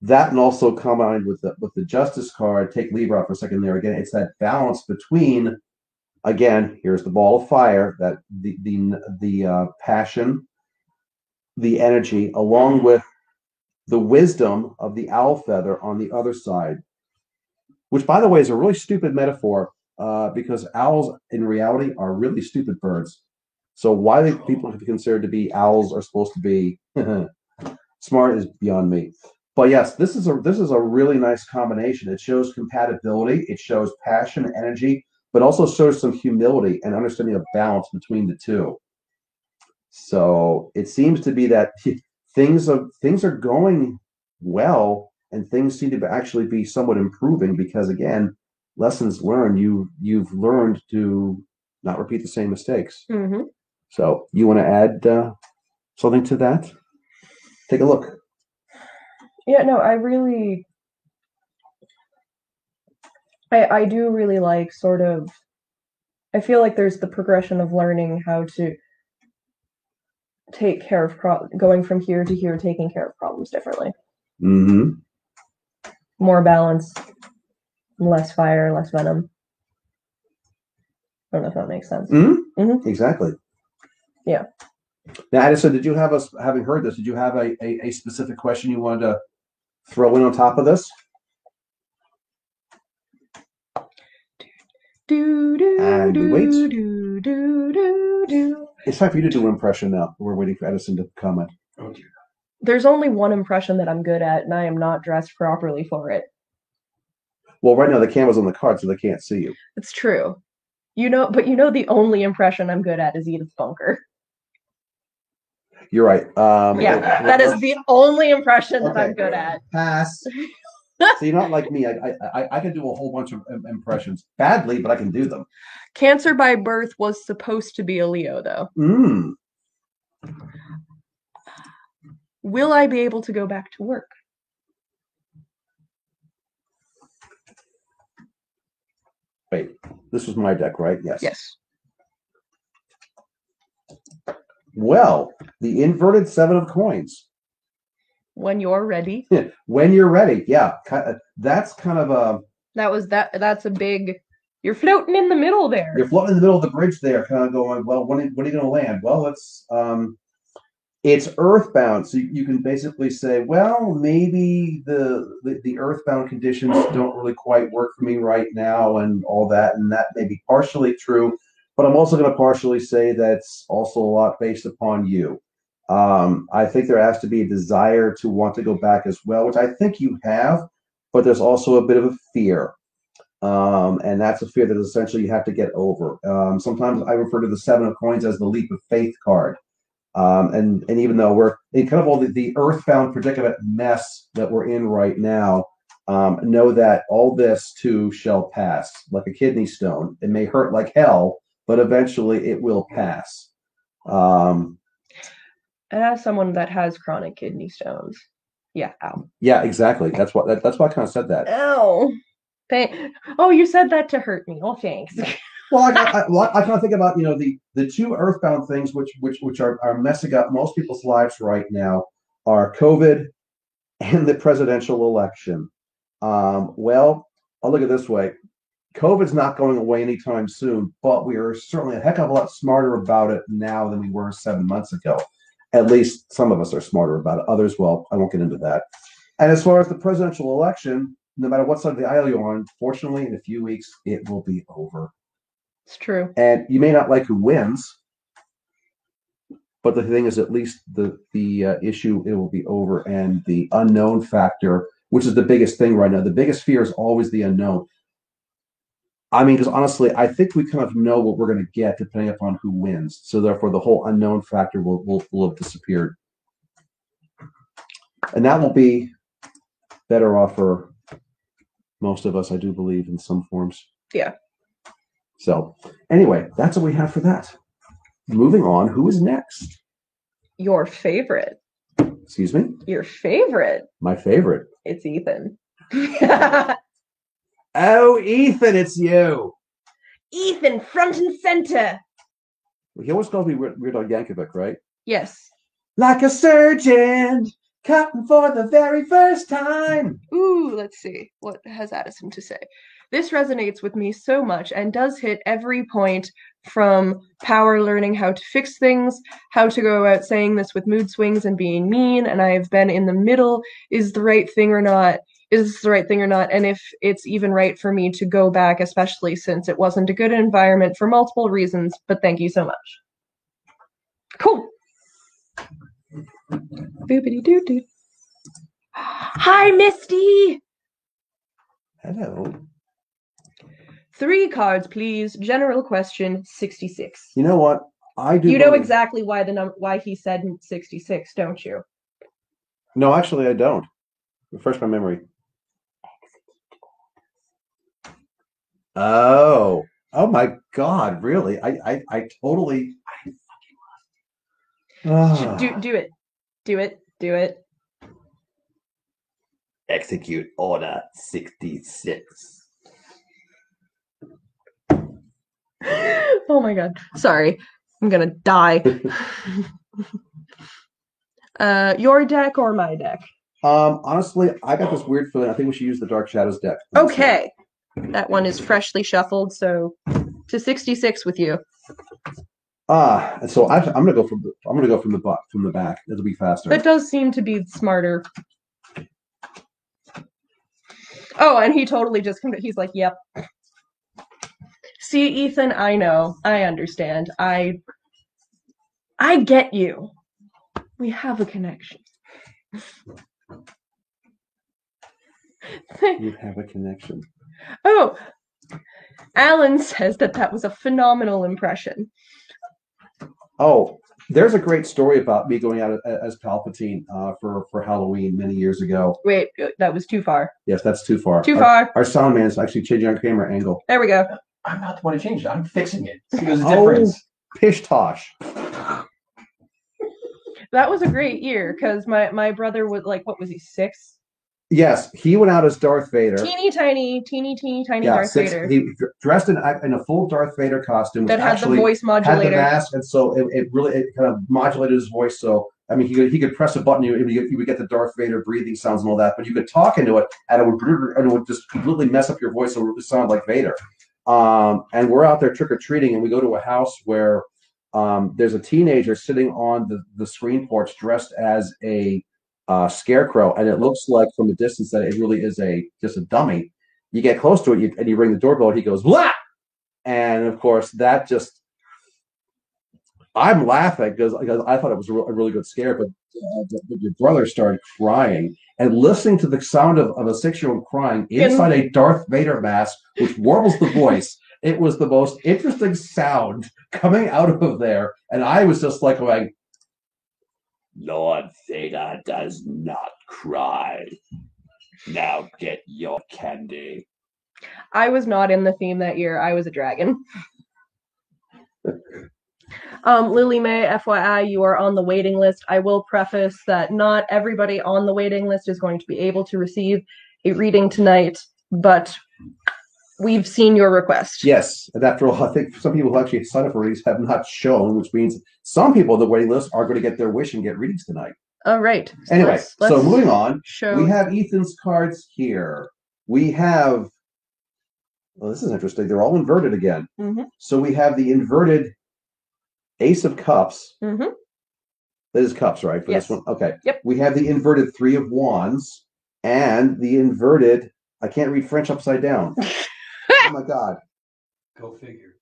that, and also combined with the Justice card, take Libra out for a second there again. It's that balance between, again, here's the ball of fire, that the passion, the energy, along with the wisdom of the owl feather on the other side, which, by the way, is a really stupid metaphor, because owls in reality are really stupid birds. So why they people have considered to be owls are supposed to be smart is beyond me. But yes, this is a really nice combination. It shows compatibility, it shows passion, energy, but also shows some humility and understanding of balance between the two. So it seems to be that things are going well, and things seem to actually be somewhat improving, because, again, lessons learned. You've learned to not repeat the same mistakes. Mm-hmm. So you want to add something to that? Take a look. Yeah, no, I do really like, sort of, I feel like there's the progression of learning how to take care of going from here to here, taking care of problems differently. Mm-hmm. More balance, less fire, less venom. I don't know if that makes sense. Mm-hmm. Mm-hmm. Exactly. Yeah. Now, Addison, did you have us, having heard this, did you have a specific question you wanted to throw in on top of this? And we wait. It's time for you to do an impression now. We're waiting for Edison to comment. Oh dear. There's only one impression that I'm good at, and I am not dressed properly for it. Well, right now the camera's on the card, so they can't see you. It's true. But the only impression I'm good at is Edith Bunker. You're right. Yeah, that is the only impression that I'm good at. Pass. So you're not like me. I can do a whole bunch of impressions badly, but I can do them. Cancer by birth was supposed to be a Leo, though. Will I be able to go back to work? Wait, this was my deck, right? Yes. Yes. Well, the inverted Seven of Coins. When you're ready. When you're ready, yeah. That's kind of a... That's a big... You're floating in the middle there. You're floating in the middle of the bridge there, kind of going, well, when are you going to land? Well, it's earthbound, so you can basically say, well, maybe the earthbound conditions don't really quite work for me right now, and all that, and that may be partially true, but I'm also going to partially say that's also a lot based upon you. I think there has to be a desire to want to go back as well, which I think you have, but there's also a bit of a fear. And that's a fear that essentially you have to get over. Sometimes I refer to the Seven of Coins as the leap of faith card. And even though we're in kind of all the earthbound predicament mess that we're in right now, know that all this too shall pass, like a kidney stone. It may hurt like hell, but eventually it will pass. And as someone that has chronic kidney stones, yeah, ow. Yeah, exactly. That's why I kind of said that. Ow. Oh, you said that to hurt me. Oh, thanks. Well, I kind of think about the two earthbound things which are messing up most people's lives right now are COVID and the presidential election. Well, I'll look at it this way: COVID's not going away anytime soon, but we are certainly a heck of a lot smarter about it now than we were 7 months ago. At least some of us are smarter about it. Others, well, I won't get into that. And as far as the presidential election, no matter what side of the aisle you're on, fortunately, in a few weeks, it will be over. It's true. And you may not like who wins, but the thing is, at least the issue, it will be over. And the unknown factor, which is the biggest thing right now, the biggest fear is always the unknown. I mean, because honestly, I think we kind of know what we're going to get depending upon who wins. So therefore, the whole unknown factor will have disappeared. And that will be better off for most of us, I do believe, in some forms. Yeah. So anyway, that's what we have for that. Moving on, who is next? Your favorite. Excuse me? Your favorite. My favorite. It's Ethan. Oh, Ethan, it's you. Ethan, front and center. He always calls me Weird Al Yankovic, right? Yes. Like a surgeon, cutting for the very first time. Ooh, let's see. What has Addison to say? This resonates with me so much and does hit every point, from Power learning how to fix things, how to go about saying this with mood swings and being mean, and I have been in the middle. Is the right thing or not? Is this the right thing or not? And if it's even right for me to go back, especially since it wasn't a good environment for multiple reasons. But thank you so much. Cool. Boopity doo doo. Hi, Misty. Hello. 3 cards, please. General question 66. You know what? I do. You know exactly why why he said 66, don't you? No, actually, I don't. Refresh my memory. Oh my God! Really? I totally. Do it. Do it. Do it. Execute Order 66. Oh my God. Sorry. I'm gonna die. Your deck or my deck? Honestly, I got this weird feeling. I think we should use the Dark Shadows deck. Okay. That one is freshly shuffled, so to 66 with you. And so I'm gonna go from the back. It'll be faster. That does seem to be smarter. Oh, and he totally just he's like, yep. See, Ethan, I know. I understand. I get you. We have a connection. You have a connection. Oh, Alan says that was a phenomenal impression. Oh, there's a great story about me going out as Palpatine for Halloween many years ago. Wait, that was too far. Yes, that's too far. Too far. Our sound man is actually changing our camera angle. There we go. I'm not the one who changed it. I'm fixing it. See, there's a difference. Pish tosh. That was a great year because my brother was like, what was he, 6? Yes, he went out as Darth Vader. Teeny tiny Darth Vader. He dressed in a full Darth Vader costume that had the voice modulator. Had the mask, and so it really kind of modulated his voice. So I mean, he could press a button, you would get the Darth Vader breathing sounds and all that. But you could talk into it, and it would just completely mess up your voice, so it would sound like Vader. And we're out there trick or treating, and we go to a house where there's a teenager sitting on the screen porch dressed as a scarecrow, and it looks like from a distance that it really is just a dummy. You get close to it, and you ring the doorbell, and he goes, "Blah!" And of course, that just I'm laughing because I thought it was a really good scare, but your brother started crying, and listening to the sound of a 6-year-old crying inside a Darth Vader mask, which warbles the voice. It was the most interesting sound coming out of there, and I was just like going, Lord Vader does not cry. Now get your candy. I was not in the theme that year. I was a dragon. Lily May, FYI, you are on the waiting list. I will preface that not everybody on the waiting list is going to be able to receive a reading tonight, but we've seen your request. Yes, and after all, I think some people who actually signed up for readings have not shown, which means some people on the waiting list are going to get their wish and get readings tonight. All right. Anyway, so moving on, show. we have Ethan's cards here. We have, well, this is interesting. They're all inverted again. Mm-hmm. So we have the inverted Ace of Cups. Mm-hmm. That is cups, right? For yes. this one? Okay. Yep. We have the inverted Three of Wands and the inverted, I can't read French upside down. Oh my God. Go figure.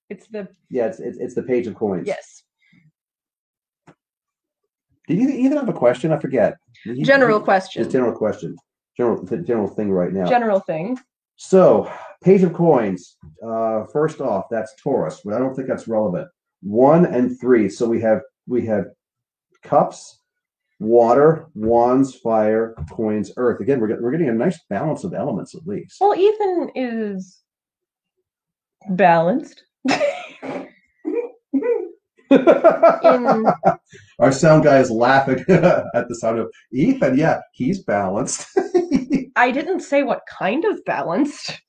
It's the... Yeah, it's the Page of Coins. Yes. Did you even have a question? I forget. General question. Just general question. General thing right now. General thing. So, Page of Coins. First off, that's Taurus, but I don't think that's relevant. 1 and 3. So we have cups, water, wands, fire, coins, earth. Again, we're getting a nice balance of elements at least. Well, Ethan is balanced. Our sound guy is laughing at the sound of Ethan. Yeah, he's balanced. I didn't say what kind of balanced.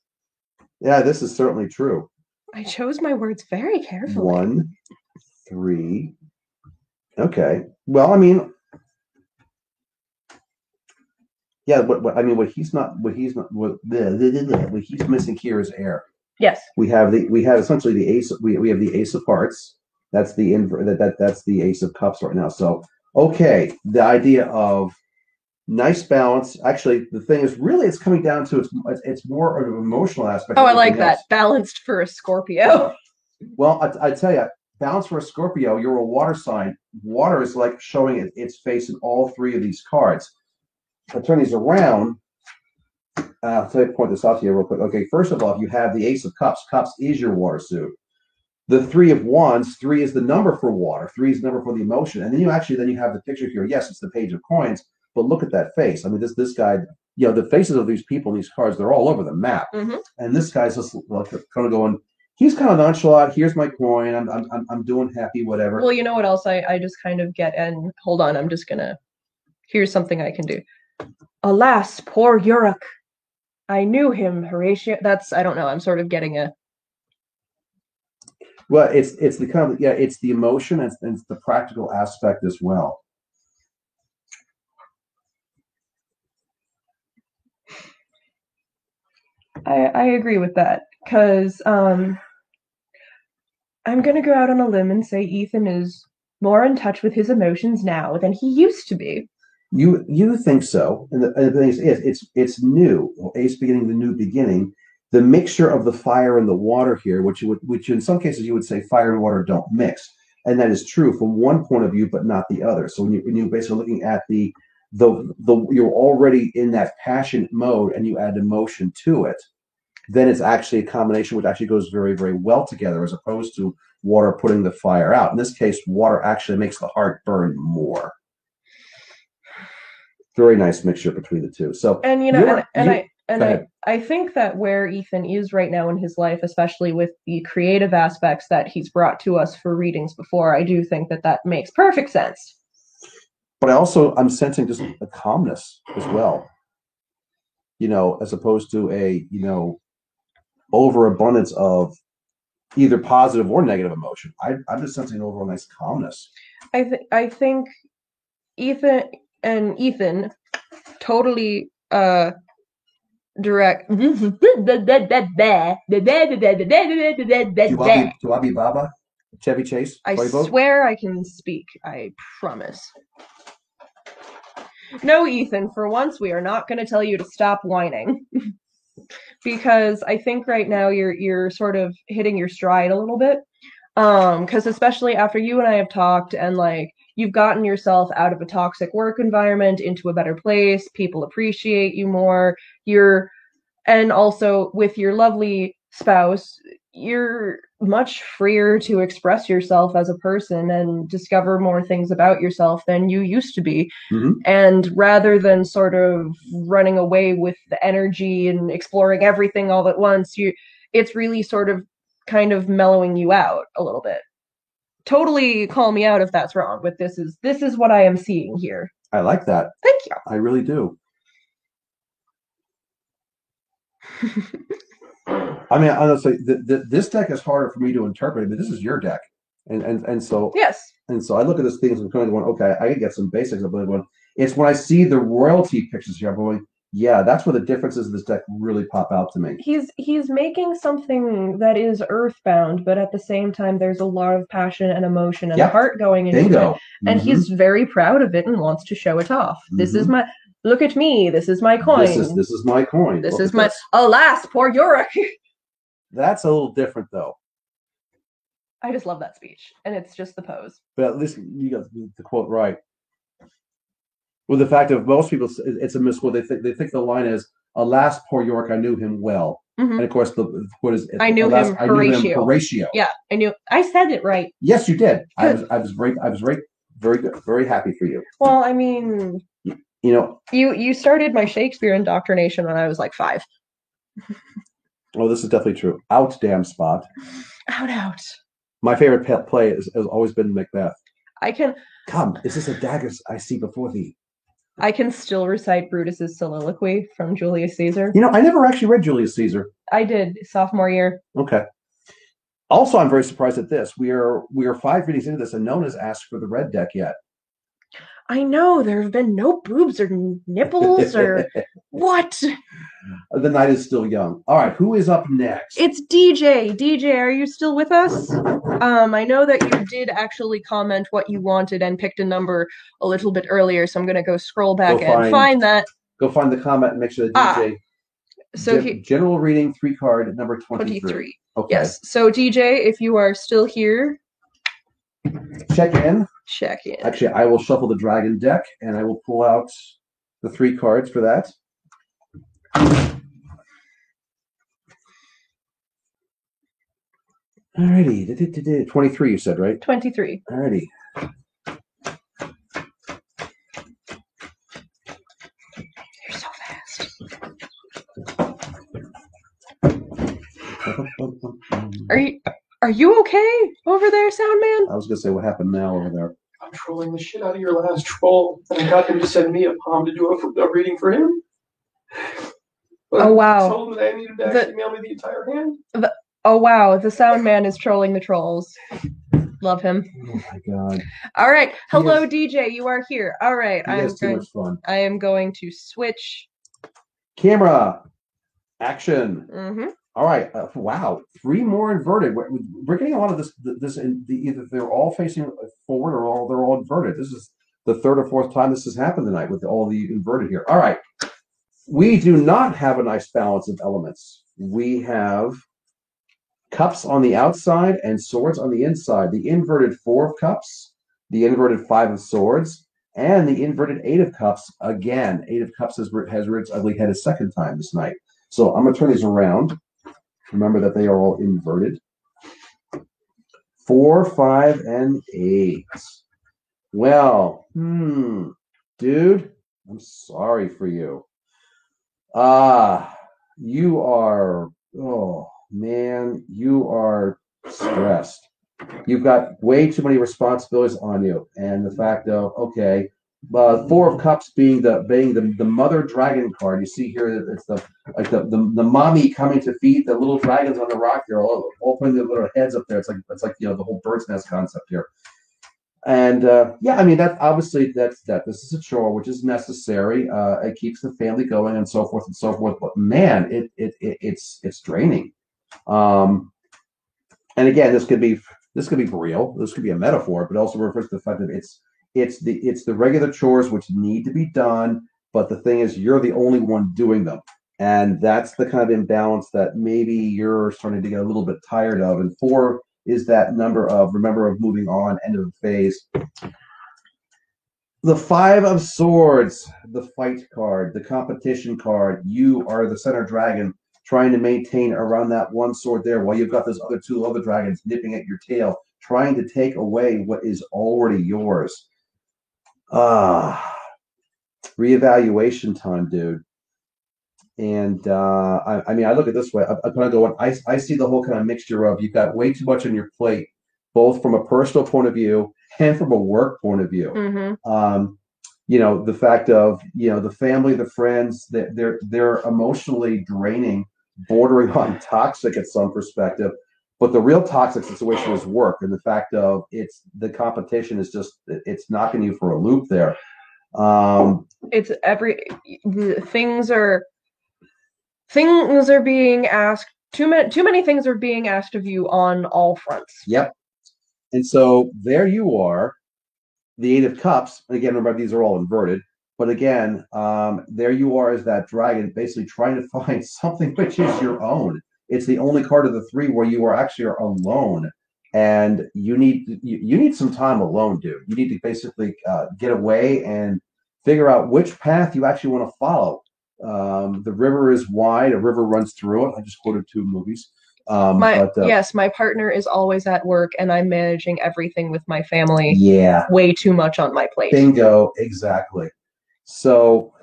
Yeah, this is certainly true. I chose my words very carefully. 1, 3. Okay. Well, I mean, yeah. What he's missing here is air. Yes. We have essentially the ace. We have the Ace of Hearts. That's the that's the Ace of Cups right now. So okay, the idea of nice balance. Actually, the thing is really it's coming down to it's more of an emotional aspect. Oh, I like that. Balanced for a Scorpio. Well, I tell you, balance for a Scorpio. You're a water sign. Water is like showing its face in all three of these cards. If I turn these around. I'll point this out to you real quick. Okay, first of all, you have the Ace of Cups. Cups is your water suit. The Three of Wands. 3 is the number for water. 3 is the number for the emotion. And then you have the picture here. Yes, it's the Page of Coins, but look at that face. I mean, this guy, the faces of these people in these cards, they're all over the map. Mm-hmm. And this guy's just like kind of going. He's kind of nonchalant. Here's my coin. I'm doing happy, whatever. Well, you know what else I just kind of get, and hold on, I'm just gonna. Here's something I can do. Alas, poor Yuruk. I knew him, Horatio. I don't know. I'm sort of getting a. Well, it's the kind of it's the emotion and it's the practical aspect as well. I agree with that because I'm gonna go out on a limb and say Ethan is more in touch with his emotions now than he used to be. You think so, and the thing is, it's new. Ace beginning, the new beginning. The mixture of the fire and the water here, which in some cases you would say fire and water don't mix, and that is true from one point of view, but not the other. So when you're basically looking at the you're already in that passionate mode, and you add emotion to it, then it's actually a combination which actually goes very, very well together, as opposed to water putting the fire out. In this case, water actually makes the heart burn more. Very nice mixture between the two. So, and I think that where Ethan is right now in his life, especially with the creative aspects that he's brought to us for readings before, I do think that makes perfect sense. But I'm sensing just a calmness as well. As opposed to a overabundance of either positive or negative emotion. I'm just sensing an overall nice calmness. I think Ethan totally direct. Kiwabi Baba? Chevy Chase? I swear I can speak. I promise. No, Ethan, for once we are not going to tell you to stop whining. Because I think right now you're sort of hitting your stride a little bit. Because especially after you and I have talked and you've gotten yourself out of a toxic work environment into a better place, people appreciate you more, and also with your lovely spouse, you're much freer to express yourself as a person and discover more things about yourself than you used to be. Mm-hmm. And rather than sort of running away with the energy and exploring everything all at once, it's really sort of kind of mellowing you out a little bit. Totally call me out if that's wrong, but this is what I am seeing here. I like that. Thank you. I really do. I mean, honestly, this deck is harder for me to interpret, but this is your deck, and so Yes. I look at this thing and I'm kind of going, okay, I can get some basics. I'm going, it's when I see the royalty pictures here, I'm going, yeah, that's where the differences in this deck really pop out to me. He's making something that is earthbound, but at the same time, there's a lot of passion and emotion and Yep. heart going into Bingo. it, and he's very proud of it and wants to show it off. This is my look at me. This is my coin. This is my coin. This Look is at my this. alas, poor Yorick. That's a little different though. I just love that speech, and it's just the pose. But at least you got the quote right. With the fact of most people, it's a misquote. They think the line is, "Alas, poor York, I knew him well." And of course, what is it? I knew him Horatio. Yeah, I knew. I said it right. Yes, you did. I was very good, very happy for you. Well, I mean, you started my Shakespeare indoctrination when I was like 5. Oh, this is definitely true. Out, damn spot. Out. My favorite play has always been Macbeth. Come, is this a dagger I see before thee? I can still recite Brutus's soliloquy from Julius Caesar. I never actually read Julius Caesar. I did sophomore year. Okay. Also, I'm very surprised at this. We are 5 readings into this, and no one has asked for the red deck yet. I know there have been no boobs or nipples or what. The night is still young. All right, who is up next? It's DJ. DJ, are you still with us? I know that you did actually comment what you wanted and picked a number a little bit earlier, so I'm going to go scroll back and find that. Go find the comment and make sure the DJ. So general reading 3 card number 23. Okay. Yes. So DJ, if you are still here, check in. Actually, I will shuffle the dragon deck and I will pull out the 3 cards for that. Alrighty. 23 you said, right? 23. Alrighty. You're so fast. Are you okay over there, Soundman? I was gonna say, what happened now over there? I'm trolling the shit out of your last troll, and I got him to send me a palm to do a reading for him. But oh wow! I told him that I needed to actually mail me the entire hand. Oh wow! The Soundman is trolling the trolls. Love him. Oh my god! All right, hello DJ, you are here. All right, too much fun. I am going to switch. Camera, action. Mm-hmm. All right. Wow. 3 more inverted. We're getting a lot of this either they're all facing forward or they're all inverted. This is the 3rd or 4th time this has happened tonight with all the inverted here. All right. We do not have a nice balance of elements. We have cups on the outside and swords on the inside. The inverted 4 of cups, the inverted 5 of swords, and the inverted 8 of cups. Again, 8 of cups has reared its ugly head a 2nd time this night. So I'm going to turn these around. Remember that they are all inverted. 4, 5, and 8. Well, dude, I'm sorry for you. You are, oh man, you are stressed. You've got way too many responsibilities on you, and the fact of, okay, 4 of Cups being the mother dragon card. You see here, it's the mommy coming to feed the little dragons on the rock. They're all putting their little heads up there. It's like the whole bird's nest concept here. And yeah, I mean that obviously this is a chore which is necessary. It keeps the family going and so forth and so forth. But man, it's draining. And again, this could be for real. This could be a metaphor, but also refers to the fact that it's the regular chores which need to be done, but the thing is you're the only one doing them. And that's the kind of imbalance that maybe you're starting to get a little bit tired of. And 4 is that number of moving on, end of the phase. The 5 of Swords, the fight card, the competition card. You are the center dragon trying to maintain around that 1 sword there while you've got those two other dragons nipping at your tail, trying to take away what is already yours. Reevaluation time, dude. And I mean, I look at it this way. I kind of go, I see the whole kind of mixture of you've got way too much on your plate, both from a personal point of view and from a work point of view. Mm-hmm. The fact of the family, the friends, they're emotionally draining bordering on toxic at some perspective. But the real toxic situation is work, and the fact of the competition is just it's knocking you for a loop there. It's things are being asked. Too many things are being asked of you on all fronts. Yep. And so there you are, the Eight of Cups. Again, remember these are all inverted. But again, there you are as that dragon, basically trying to find something which is your own. It's the only card of the three where you are actually alone, and you need some time alone, dude. You need to basically get away and figure out which path you actually want to follow. The river is wide; a river runs through it. I just quoted two movies. Yes, my partner is always at work, and I'm managing everything with my family. Yeah, way too much on my plate. Bingo, exactly. So.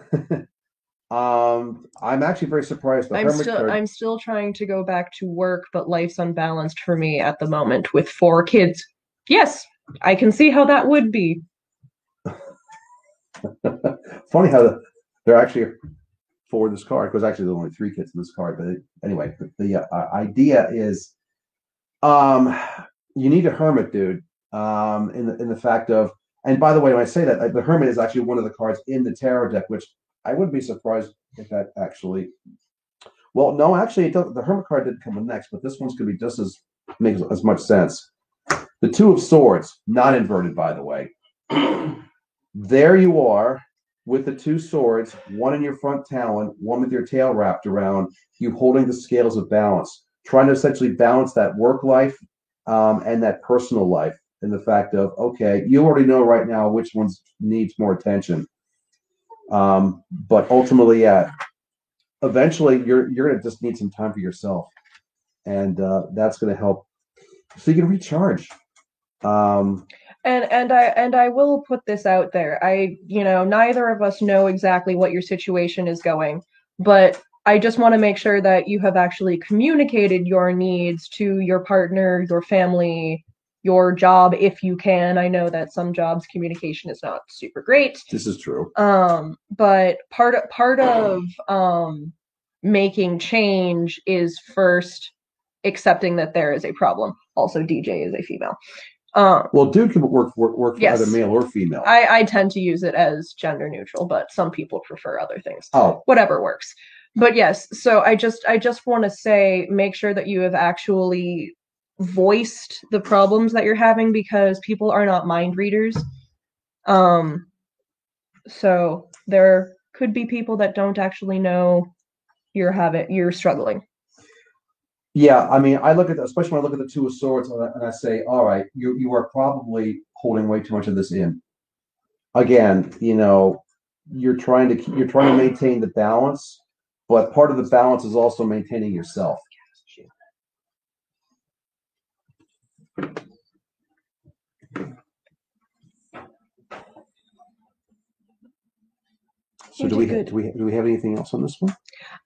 I'm actually very surprised. I'm still trying to go back to work, but life's unbalanced for me at the moment with 4 kids. Yes, I can see how that would be. Funny how they're actually 4 in this card, because actually there's only 3 kids in this card. But anyway, the idea is, you need a hermit, dude. In the fact of, and by the way, when I say that, the hermit is actually one of the cards in the tarot deck, which I wouldn't be surprised if that actually. Well, no, actually, it doesn't. The Hermit card didn't come in next, but this one's going to be just makes as much sense. The Two of Swords, not inverted, by the way. There you are with the 2 swords, one in your front talon, one with your tail wrapped around you, holding the scales of balance, trying to essentially balance that work life and that personal life. And the fact of, okay, you already know right now which ones needs more attention. But ultimately, yeah, eventually you're going to just need some time for yourself, and that's going to help so you can recharge. And I will put this out there. Neither of us know exactly what your situation is going, but I just want to make sure that you have actually communicated your needs to your partner, your family, your job, if you can. I know that some jobs communication is not super great. This is true. But part of making change is first accepting that there is a problem. Also, DJ is a female. Well, dude can work for yes. either male or female. I tend to use it as gender neutral, but some people prefer other things. Oh, whatever works. But yes, so I just want to say, make sure that you have actually voiced the problems that you're having, because people are not mind readers. So there could be people that don't actually know you're struggling. Yeah, I mean, I look at, especially when I look at the Two of Swords, and I say, all right, you are probably holding way too much of this in. Again, you're trying to maintain the balance, but part of the balance is also maintaining yourself. So do we have anything else on this one?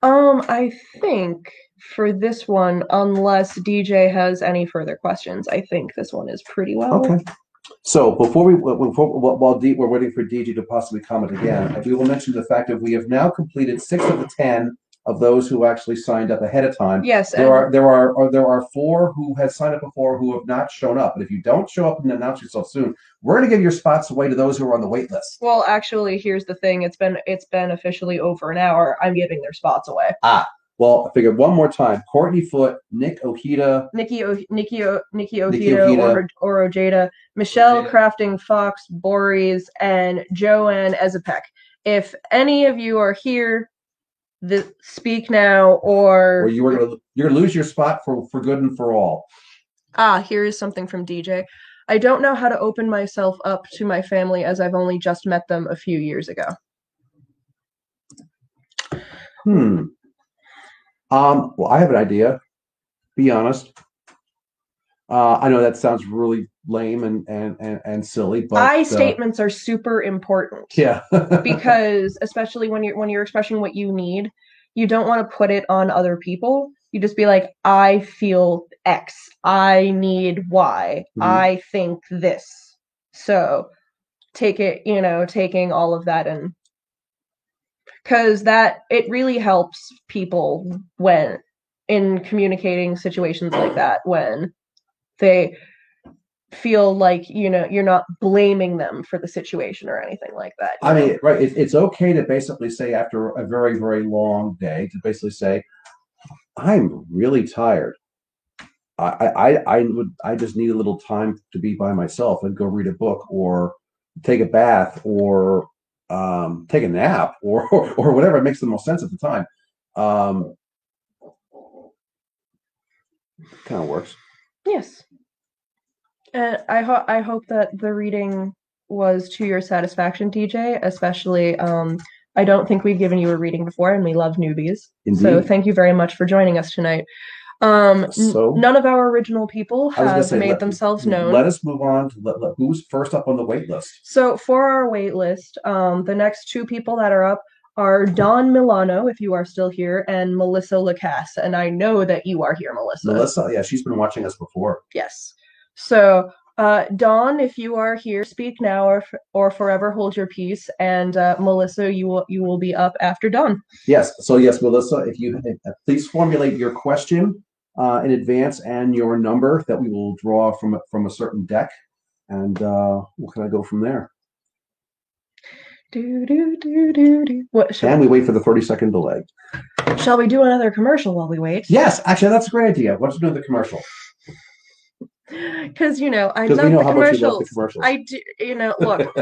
I think for this one, unless DJ has any further questions, I think this one is pretty well. Okay. So while we're waiting for DJ to possibly comment again, we will mention the fact that we have now completed 6 of the 10 of those who actually signed up ahead of time. Yes, there are 4 who had signed up before who have not shown up. And if you don't show up and announce yourself soon, we're going to give your spots away to those who are on the wait list. Well, actually, here's the thing: it's been officially over an hour. I'm giving their spots away. Well, I figured one more time: Courtney Foote, Nikki Ojeda, or Ojeda, Michelle Crafting Fox, Boris, and Joanne Ezepek. If any of you are here, speak now, or you're gonna lose your spot for good and for all. Here is something from DJ. I don't know how to open myself up to my family, as I've only just met them a few years ago. Well, I have an idea. Be honest. I know that sounds really lame and silly, but statements are super important. Yeah. Because especially when you're expressing what you need, you don't want to put it on other people. You just be like, I feel X, I need Y, I think this. So taking all of that, and because it really helps people when in communicating situations like that when they feel like, you're not blaming them for the situation or anything like that. I mean, right? It's okay to basically say after a very, very long day to basically say, "I'm really tired. I just need a little time to be by myself and go read a book or take a bath or take a nap or whatever makes the most sense at the time." Kind of works. Yes. And I hope that the reading was to your satisfaction, DJ, especially I don't think we've given you a reading before, and we love newbies. Indeed. So thank you very much for joining us tonight. None of our original people have made themselves known. Let us move on to who's first up on the wait list. So for our wait list, the next two people that are up are Dawn Milano, if you are still here, and Melissa Lacasse. And I know that you are here, Melissa. Melissa, yeah, she's been watching us before. Yes. So, Dawn, if you are here, speak now or forever hold your peace. And Melissa, you will be up after Dawn. Yes. So yes, Melissa, if you please formulate your question in advance and your number that we will draw from a certain deck, and what can I go from there? And we wait for the 30-second delay. Shall we do another commercial while we wait? Yes, actually, that's a great idea. Let's do the commercial. Because I love the commercials. I do. Look,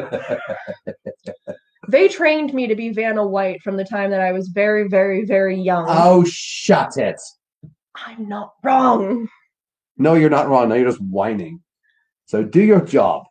they trained me to be Vanna White from the time that I was very, very, very young. Oh, shut it! I'm not wrong. No, you're not wrong. No, you're just whining. So do your job.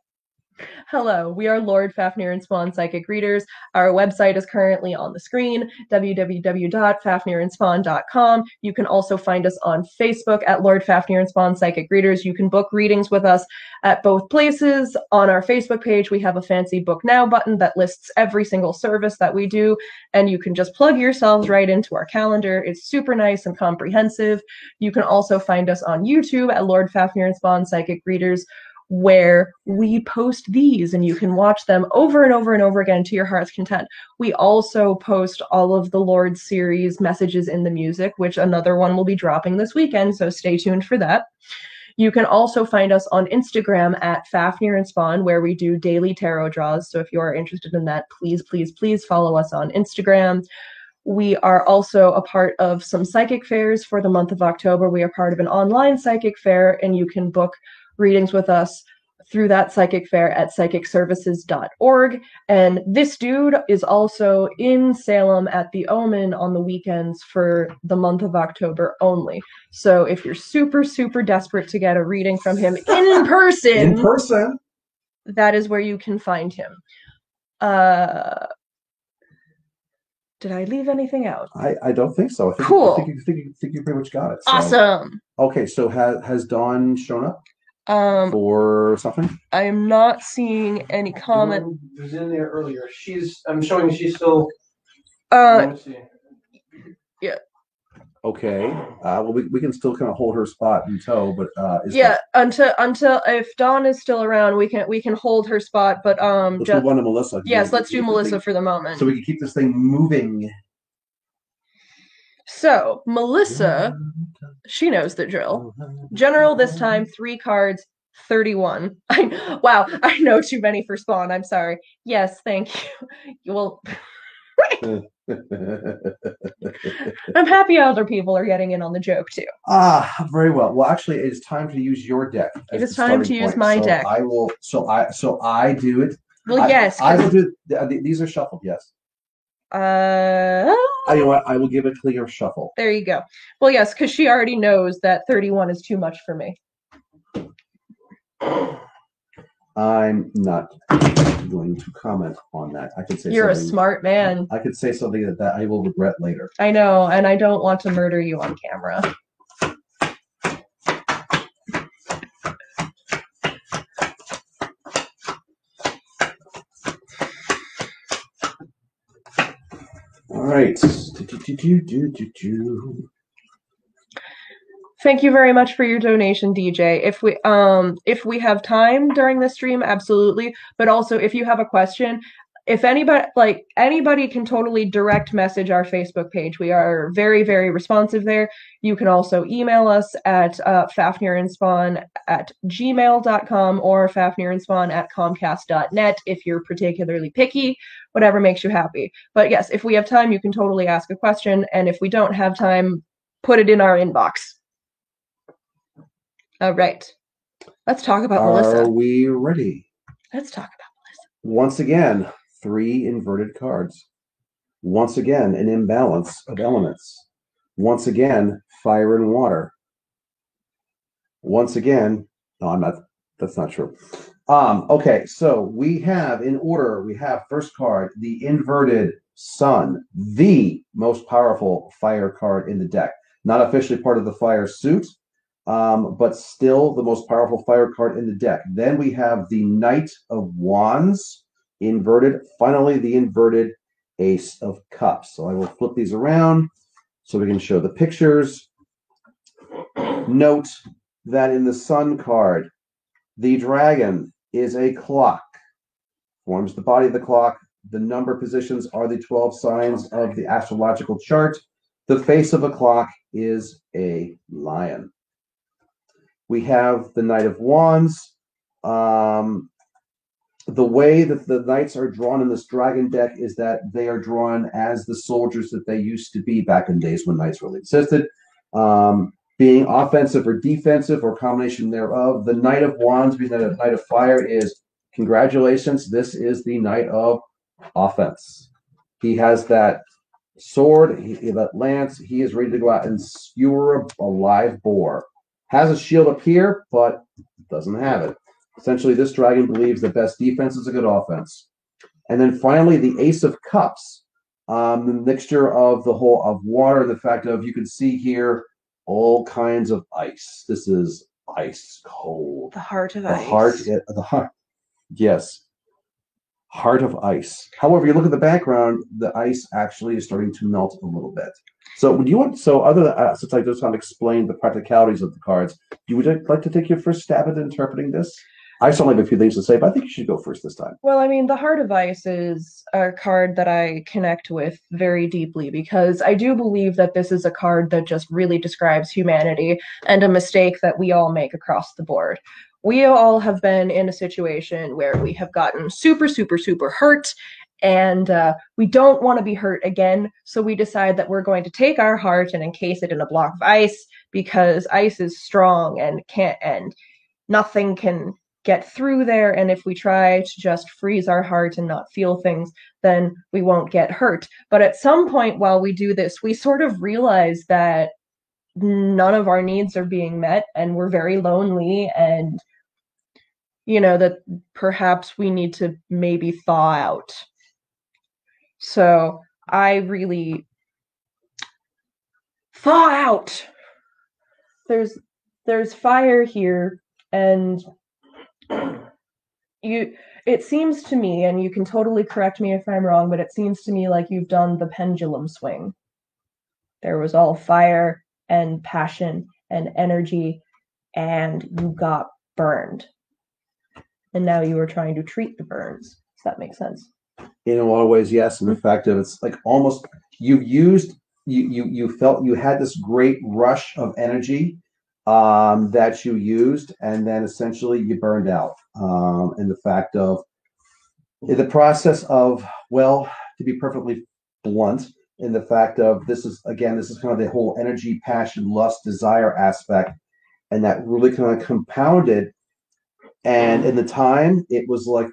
Hello, we are Lord Fafnir and Spawn Psychic Readers. Our website is currently on the screen, www.fafnirandspawn.com. You can also find us on Facebook at Lord Fafnir and Spawn Psychic Readers. You can book readings with us at both places. On our Facebook page, we have a fancy Book Now button that lists every single service that we do, and you can just plug yourselves right into our calendar. It's super nice and comprehensive. You can also find us on YouTube at Lord Fafnir and Spawn Psychic Readers, where we post these and you can watch them over and over and over again to your heart's content. We also post all of the Lord series Messages in the Music, which another one will be dropping this weekend, so stay tuned for that. You can also find us on Instagram at Fafnir and Spawn, where we do daily tarot draws. So if you are interested in that, please, please, please follow us on Instagram. We are also a part of some psychic fairs for the month of October. We are part of an online psychic fair, and you can book readings with us through that psychic fair at psychicservices.org. And this dude is also in Salem at the Omen on the weekends for the month of October only. So if you're super, super desperate to get a reading from him in person, that is where you can find him. Did I leave anything out? I don't think so. Cool. I think you pretty much got it. So. Awesome. Okay, so has Dawn shown up? For something? I am not seeing any comment. Was in there earlier. I'm showing she's still. Yeah. Okay. Well, we can still kind of hold her spot in tow, but until if Dawn is still around, we can hold her spot. But let's move on to Melissa. Yes, let's do Melissa for the moment, so we can keep this thing moving. So, Melissa, she knows the drill. General this time, 3 cards, 31. Wow, I know too many for Spawn. I'm sorry. Yes, thank you. Well, I'm happy other people are getting in on the joke too. Very well. Well, actually, it is time to use your deck. It is time to use my deck. I will. So I do it. Well, yes. I will do. These are shuffled. Yes. You know what? I will give a clear shuffle. There you go. Well, yes, because she already knows that 31 is too much for me. I'm not going to comment on that. I could say you're a smart man. I could say something that I will regret later. I know, and I don't want to murder you on camera. All right. Thank you very much for your donation, DJ. If we have time during the stream, absolutely. But also, if you have a question, if anybody can totally direct message our Facebook page. We are very, very responsive there. You can also email us at fafnirandspawn@gmail.com or fafnirandspawn@comcast.net if you're particularly picky, whatever makes you happy. But yes, if we have time, you can totally ask a question, and if we don't have time, put it in our inbox. All right. Let's talk about Melissa. Are we ready? Let's talk about Once again, 3 inverted cards. Once again, an imbalance of elements. Once again, fire and water. Once again, no, that's not true. Okay, so we have, in order, we have first card, the inverted sun, the most powerful fire card in the deck. Not officially part of the fire suit, but still the most powerful fire card in the deck. Then we have the Knight of Wands, inverted. Finally, the inverted Ace of Cups. So I will flip these around so we can show the pictures. Note that in the Sun card, the dragon is a clock, forms the body of the clock. The number positions are the 12 signs of the astrological chart. The face of a clock is a lion. We have the Knight of Wands. The way that the knights are drawn in this dragon deck is that they are drawn as the soldiers that they used to be back in days when knights really existed, being offensive or defensive or combination thereof. The Knight of Wands, being the Knight of Fire, is congratulations. This is the Knight of Offense. He has that sword, that lance. He is ready to go out and skewer a live boar. Has a shield up here, but doesn't have it. Essentially, this dragon believes the best defense is a good offense. And then finally, the Ace of Cups, the mixture of the whole of water, the fact of, you can see here all kinds of ice. This is ice cold. the heart of The ice. heart. Yes. Heart of ice. However, you look at the background, the ice actually is starting to melt a little bit. So, other than, since I just explained the practicalities of the cards, would you like to take your first stab at interpreting this? I certainly have a few things to say, but I think you should go first this time. Well, I mean, the Heart of Ice is a card that I connect with very deeply because I do believe that this is a card that just really describes humanity and a mistake that we all make across the board. We all have been in a situation where we have gotten super, super, super hurt, and we don't want to be hurt again, so we decide that we're going to take our heart and encase it in a block of ice because ice is strong and nothing can get through there, and if we try to just freeze our heart and not feel things, then we won't get hurt. But at some point while we do this, we sort of realize that none of our needs are being met and we're very lonely, and that perhaps we need to maybe thaw out. So I really thaw out. There's fire here, and it seems to me, and you can totally correct me if I'm wrong, but it seems to me like you've done the pendulum swing. There was all fire and passion and energy, and you got burned. And now you are trying to treat the burns. Does that make sense? In a lot of ways, yes. And the fact of it's like almost you felt you had this great rush of energy that you used, and then essentially you burned out. And the fact of in the process of, well, to be perfectly blunt, in the fact of this is kind of the whole energy, passion, lust, desire aspect, and that really kind of compounded. And in the time, it was like,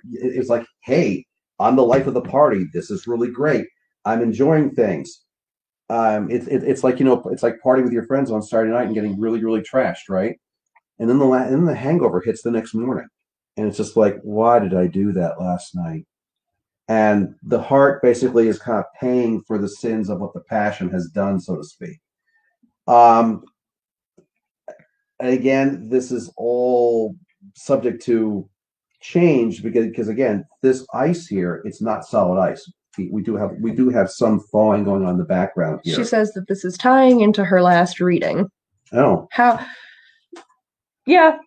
hey, I'm the life of the party. This is really great. I'm enjoying things. It's like it's like partying with your friends on Saturday night and getting really, really trashed, right? And then the hangover hits the next morning, and it's just like, why did I do that last night? And the heart basically is kind of paying for the sins of what the passion has done, so to speak. And again, this is all subject to change because again, this ice here, it's not solid ice. We do have some thawing going on in the background here. She says that this is tying into her last reading. Oh. How? Yeah.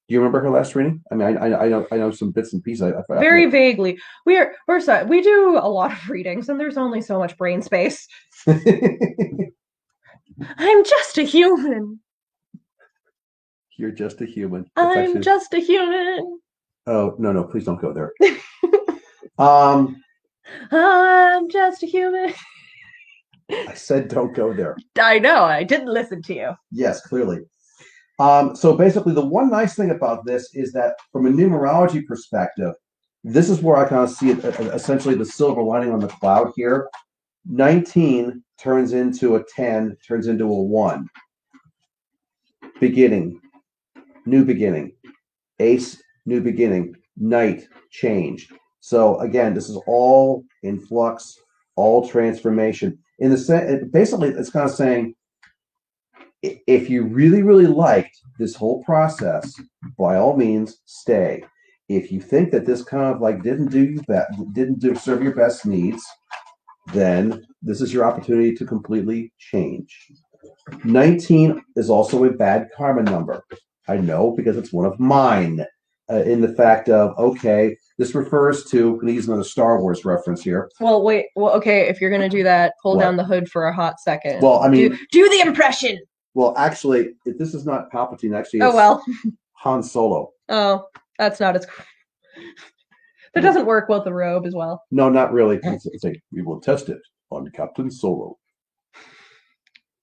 Do you remember her last reading? I mean, I know some bits and pieces. Very vaguely. We're sorry. We do a lot of readings, and there's only so much brain space. I'm just a human. You're just a human. That's I'm actually... just a human. Oh no, please don't go there. I'm just a human. I said don't go there. I know. I didn't listen to you. Yes, clearly. So basically, the one nice thing about this is that from a numerology perspective, this is where I kind of see it, essentially the silver lining on the cloud here. 19 turns into a 10, turns into a 1. Beginning, new beginning. Ace, new beginning. Knight, change. So again, this is all in flux, all transformation. In the basically, it's kind of saying, if you really, really liked this whole process, by all means, stay. If you think that this kind of like didn't serve your best needs, then this is your opportunity to completely change. 19 is also a bad karma number. I know because it's one of mine. In the fact of, okay, this refers to, I'm going to use another Star Wars reference here. Well, wait. Well, okay, if you're going to do that, pull down the hood for a hot second. Well, I mean... Do the impression! Well, actually, this is not Palpatine. Actually, it's Han Solo. Oh, that's not as... That doesn't work with the robe as well. No, not really. It's like, we will test it on Captain Solo.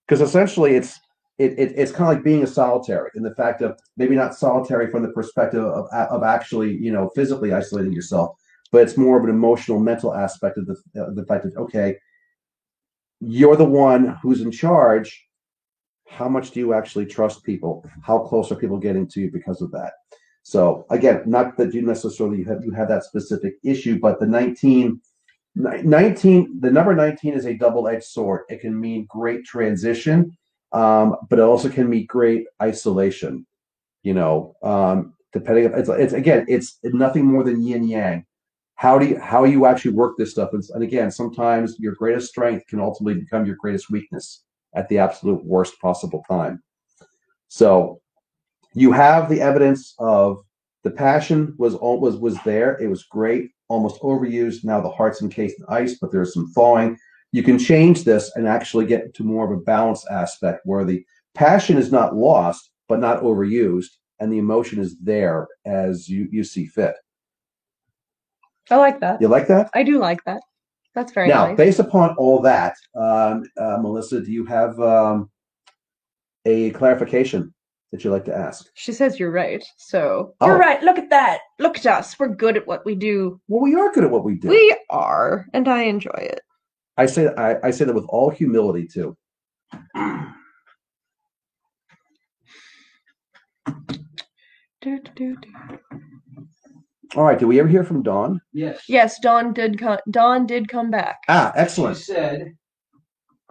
Because essentially, it's kind of like being a solitary, in the fact of maybe not solitary from the perspective of actually, physically isolating yourself, but it's more of an emotional, mental aspect of the fact that, okay, you're the one who's in charge. How much do you actually trust people? How close are people getting to you because of that? So again, not that you necessarily you have that specific issue, but the 19, the number 19 is a double-edged sword. It can mean great transition, but it also can mean great isolation. Depending on it's nothing more than yin yang. How you actually work this stuff? And again, sometimes your greatest strength can ultimately become your greatest weakness at the absolute worst possible time. So you have the evidence of the passion was there. It was great, almost overused. Now the heart's encased in ice, but there's some thawing. You can change this and actually get to more of a balanced aspect where the passion is not lost, but not overused, and the emotion is there as you see fit. I like that. You like that? I do like that. That's very nice. Now, based upon all that, Melissa, do you have a clarification that you'd like to ask? She says you're right. So you're right. Look at that. Look at us. We're good at what we do. Well, we are good at what we do. We are, and I enjoy it. I say that with all humility too. All right. Did we ever hear from Dawn? Yes. Yes, Dawn did come back. Ah, excellent. She said,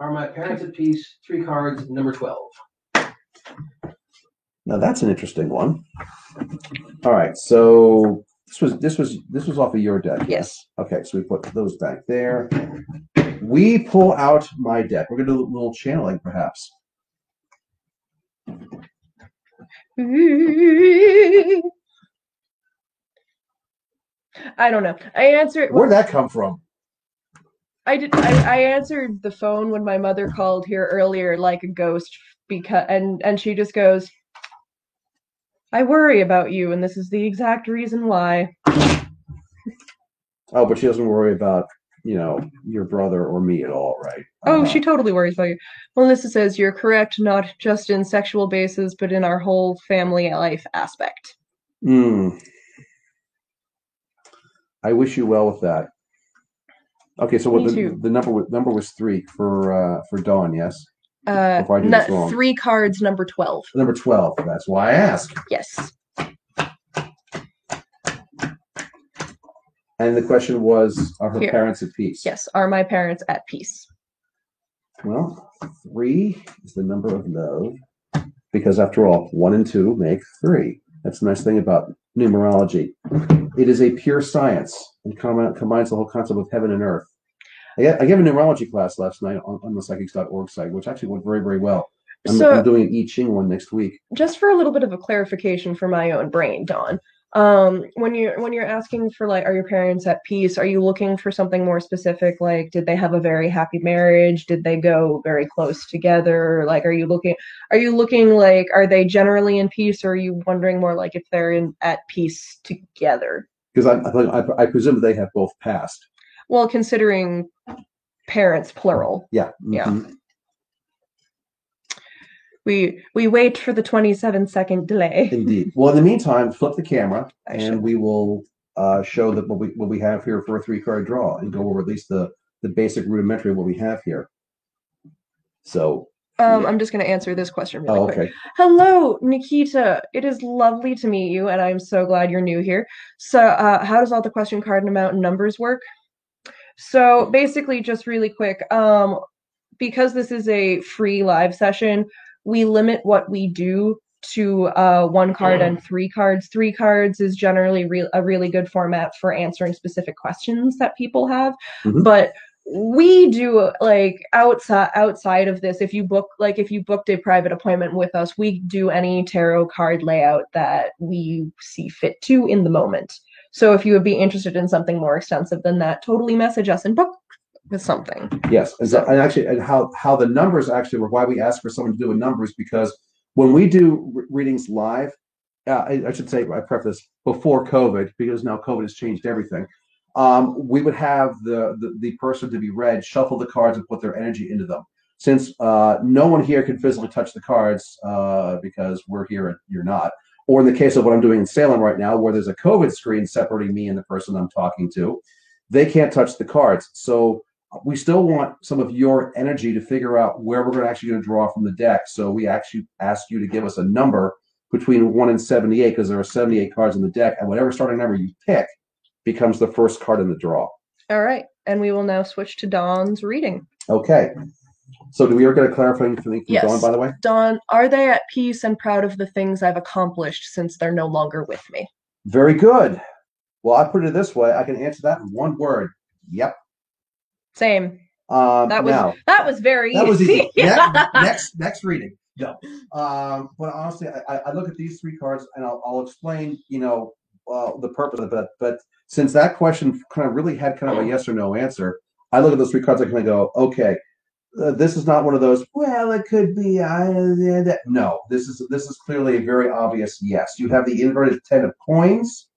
"Are my parents at peace?" 3 cards, number 12. Now that's an interesting one. All right. So this was off of your deck. Yes. Okay. So we put those back there. We pull out my deck. We're gonna do a little channeling, perhaps. I don't know. I answered. Where'd that come from? I answered the phone when my mother called here earlier like a ghost and she just goes, "I worry about you, and this is the exact reason why." Oh, but she doesn't worry about, your brother or me at all, right? Oh, she totally worries about you. Melissa says you're correct, not just in sexual basis, but in our whole family life aspect. I wish you well with that. Okay, so what the number was 3 for Dawn, yes? Before I do this wrong. 3 cards, number 12. Number 12. That's why I asked. Yes. And the question was, are her parents at peace? Yes. Are my parents at peace? Well, 3 is the number of love, because after all, 1 and 2 make 3. That's the nice thing about numerology. It is a pure science and combines the whole concept of heaven and earth. I gave a numerology class last night on the psychics.org site, which actually went very, very well. So, I'm doing an I Ching one next week. just for a little bit of a clarification for my own brain, Dawn. When you're asking for like, are your parents at peace? Are you looking for something more specific? Like, did they have a very happy marriage? Did they go very close together? Like, are you looking like, are they generally in peace, or are you wondering more like if they're at peace together? Because I presume they have both passed. Well, considering parents plural. Yeah. Yeah. Mhm. We wait for the 27-second delay. Indeed. Well, in the meantime, flip the camera, I shall. and we will show that what we have here for a 3-card draw, and go over at least the basic rudimentary of what we have here. So. I'm just going to answer this question really quick. Okay. Hello, Nikita. It is lovely to meet you, and I'm so glad you're new here. So, how does all the question card amount and numbers work? So, basically, just really quick, because this is a free live session, we limit what we do to 1 card and 3 cards. 3 cards is generally a really good format for answering specific questions that people have. Mhm. But we do like outside of this, if you booked a private appointment with us, we do any tarot card layout that we see fit to in the moment. So if you would be interested in something more extensive than that, totally message us and book with something. Yes, and actually, and how the numbers actually were why we asked for someone to do a numbers, because when we do readings live, I should say, I preface before COVID, because now COVID has changed everything. We would have the person to be read shuffle the cards and put their energy into them. Since no one here can physically touch the cards because we're here and you're not, or in the case of what I'm doing in Salem right now, where there's a COVID screen separating me and the person I'm talking to, they can't touch the cards. So we still want some of your energy to figure out where we're actually going to draw from the deck. So we actually ask you to give us a number between 1 and 78, because there are 78 cards in the deck, and whatever starting number you pick becomes the first card in the draw. All right, and we will now switch to Dawn's reading. Okay. So do we ever get a clarifying from Yes. Dawn, by the way? Dawn, are they at peace and proud of the things I've accomplished since they're no longer with me? Very good. Well, I put it this way. I can answer that in one word. Yep. Same. That was very was easy. easy. Next reading. No. But honestly, I look at these 3 cards, and I'll explain, the purpose of it. But since that question kind of really had kind of a yes or no answer, I look at those 3 cards, I kind of go, okay, this is not one of those, well, it could be, no, this is clearly a very obvious yes. You have the inverted 10 of coins,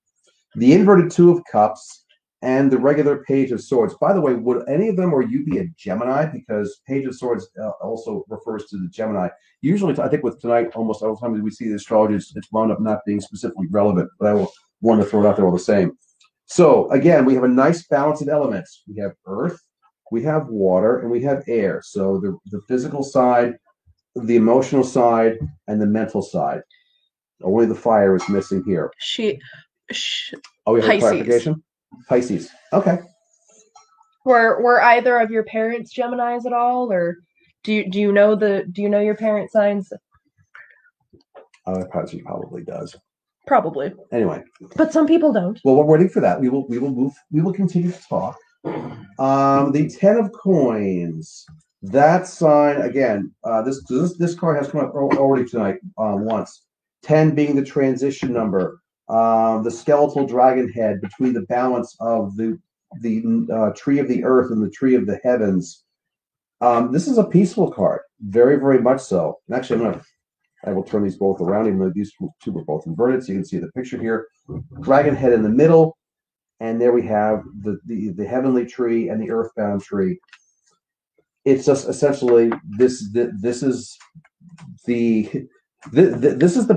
the inverted 2 of cups, and the regular Page of Swords. By the way, would any of them or you be a Gemini? Because Page of Swords also refers to the Gemini. Usually, I think with tonight, almost all the time we see the astrology, it's wound up not being specifically relevant, but I will want to throw it out there all the same. So again, we have a nice balance of elements. We have earth, we have water, and we have air. So the physical side, the emotional side, and the mental side. Only the fire is missing here. Oh, we have a clarification? Pisces. Okay. Were either of your parents Geminis at all, or do you know your parents' signs? Probably does. Probably. Anyway. But some people don't. Well, we're waiting for that. We will continue to talk. The 10 of coins. That sign again. This card has come up already tonight once. 10 being the transition number. The skeletal dragon head between the balance of the tree of the earth and the tree of the heavens. This is a peaceful card, very, very much so. And actually, I will turn these both around, even though these 2 were both inverted, so you can see the picture here. Dragon head in the middle, and there we have the heavenly tree and the earthbound tree. It's just essentially this is the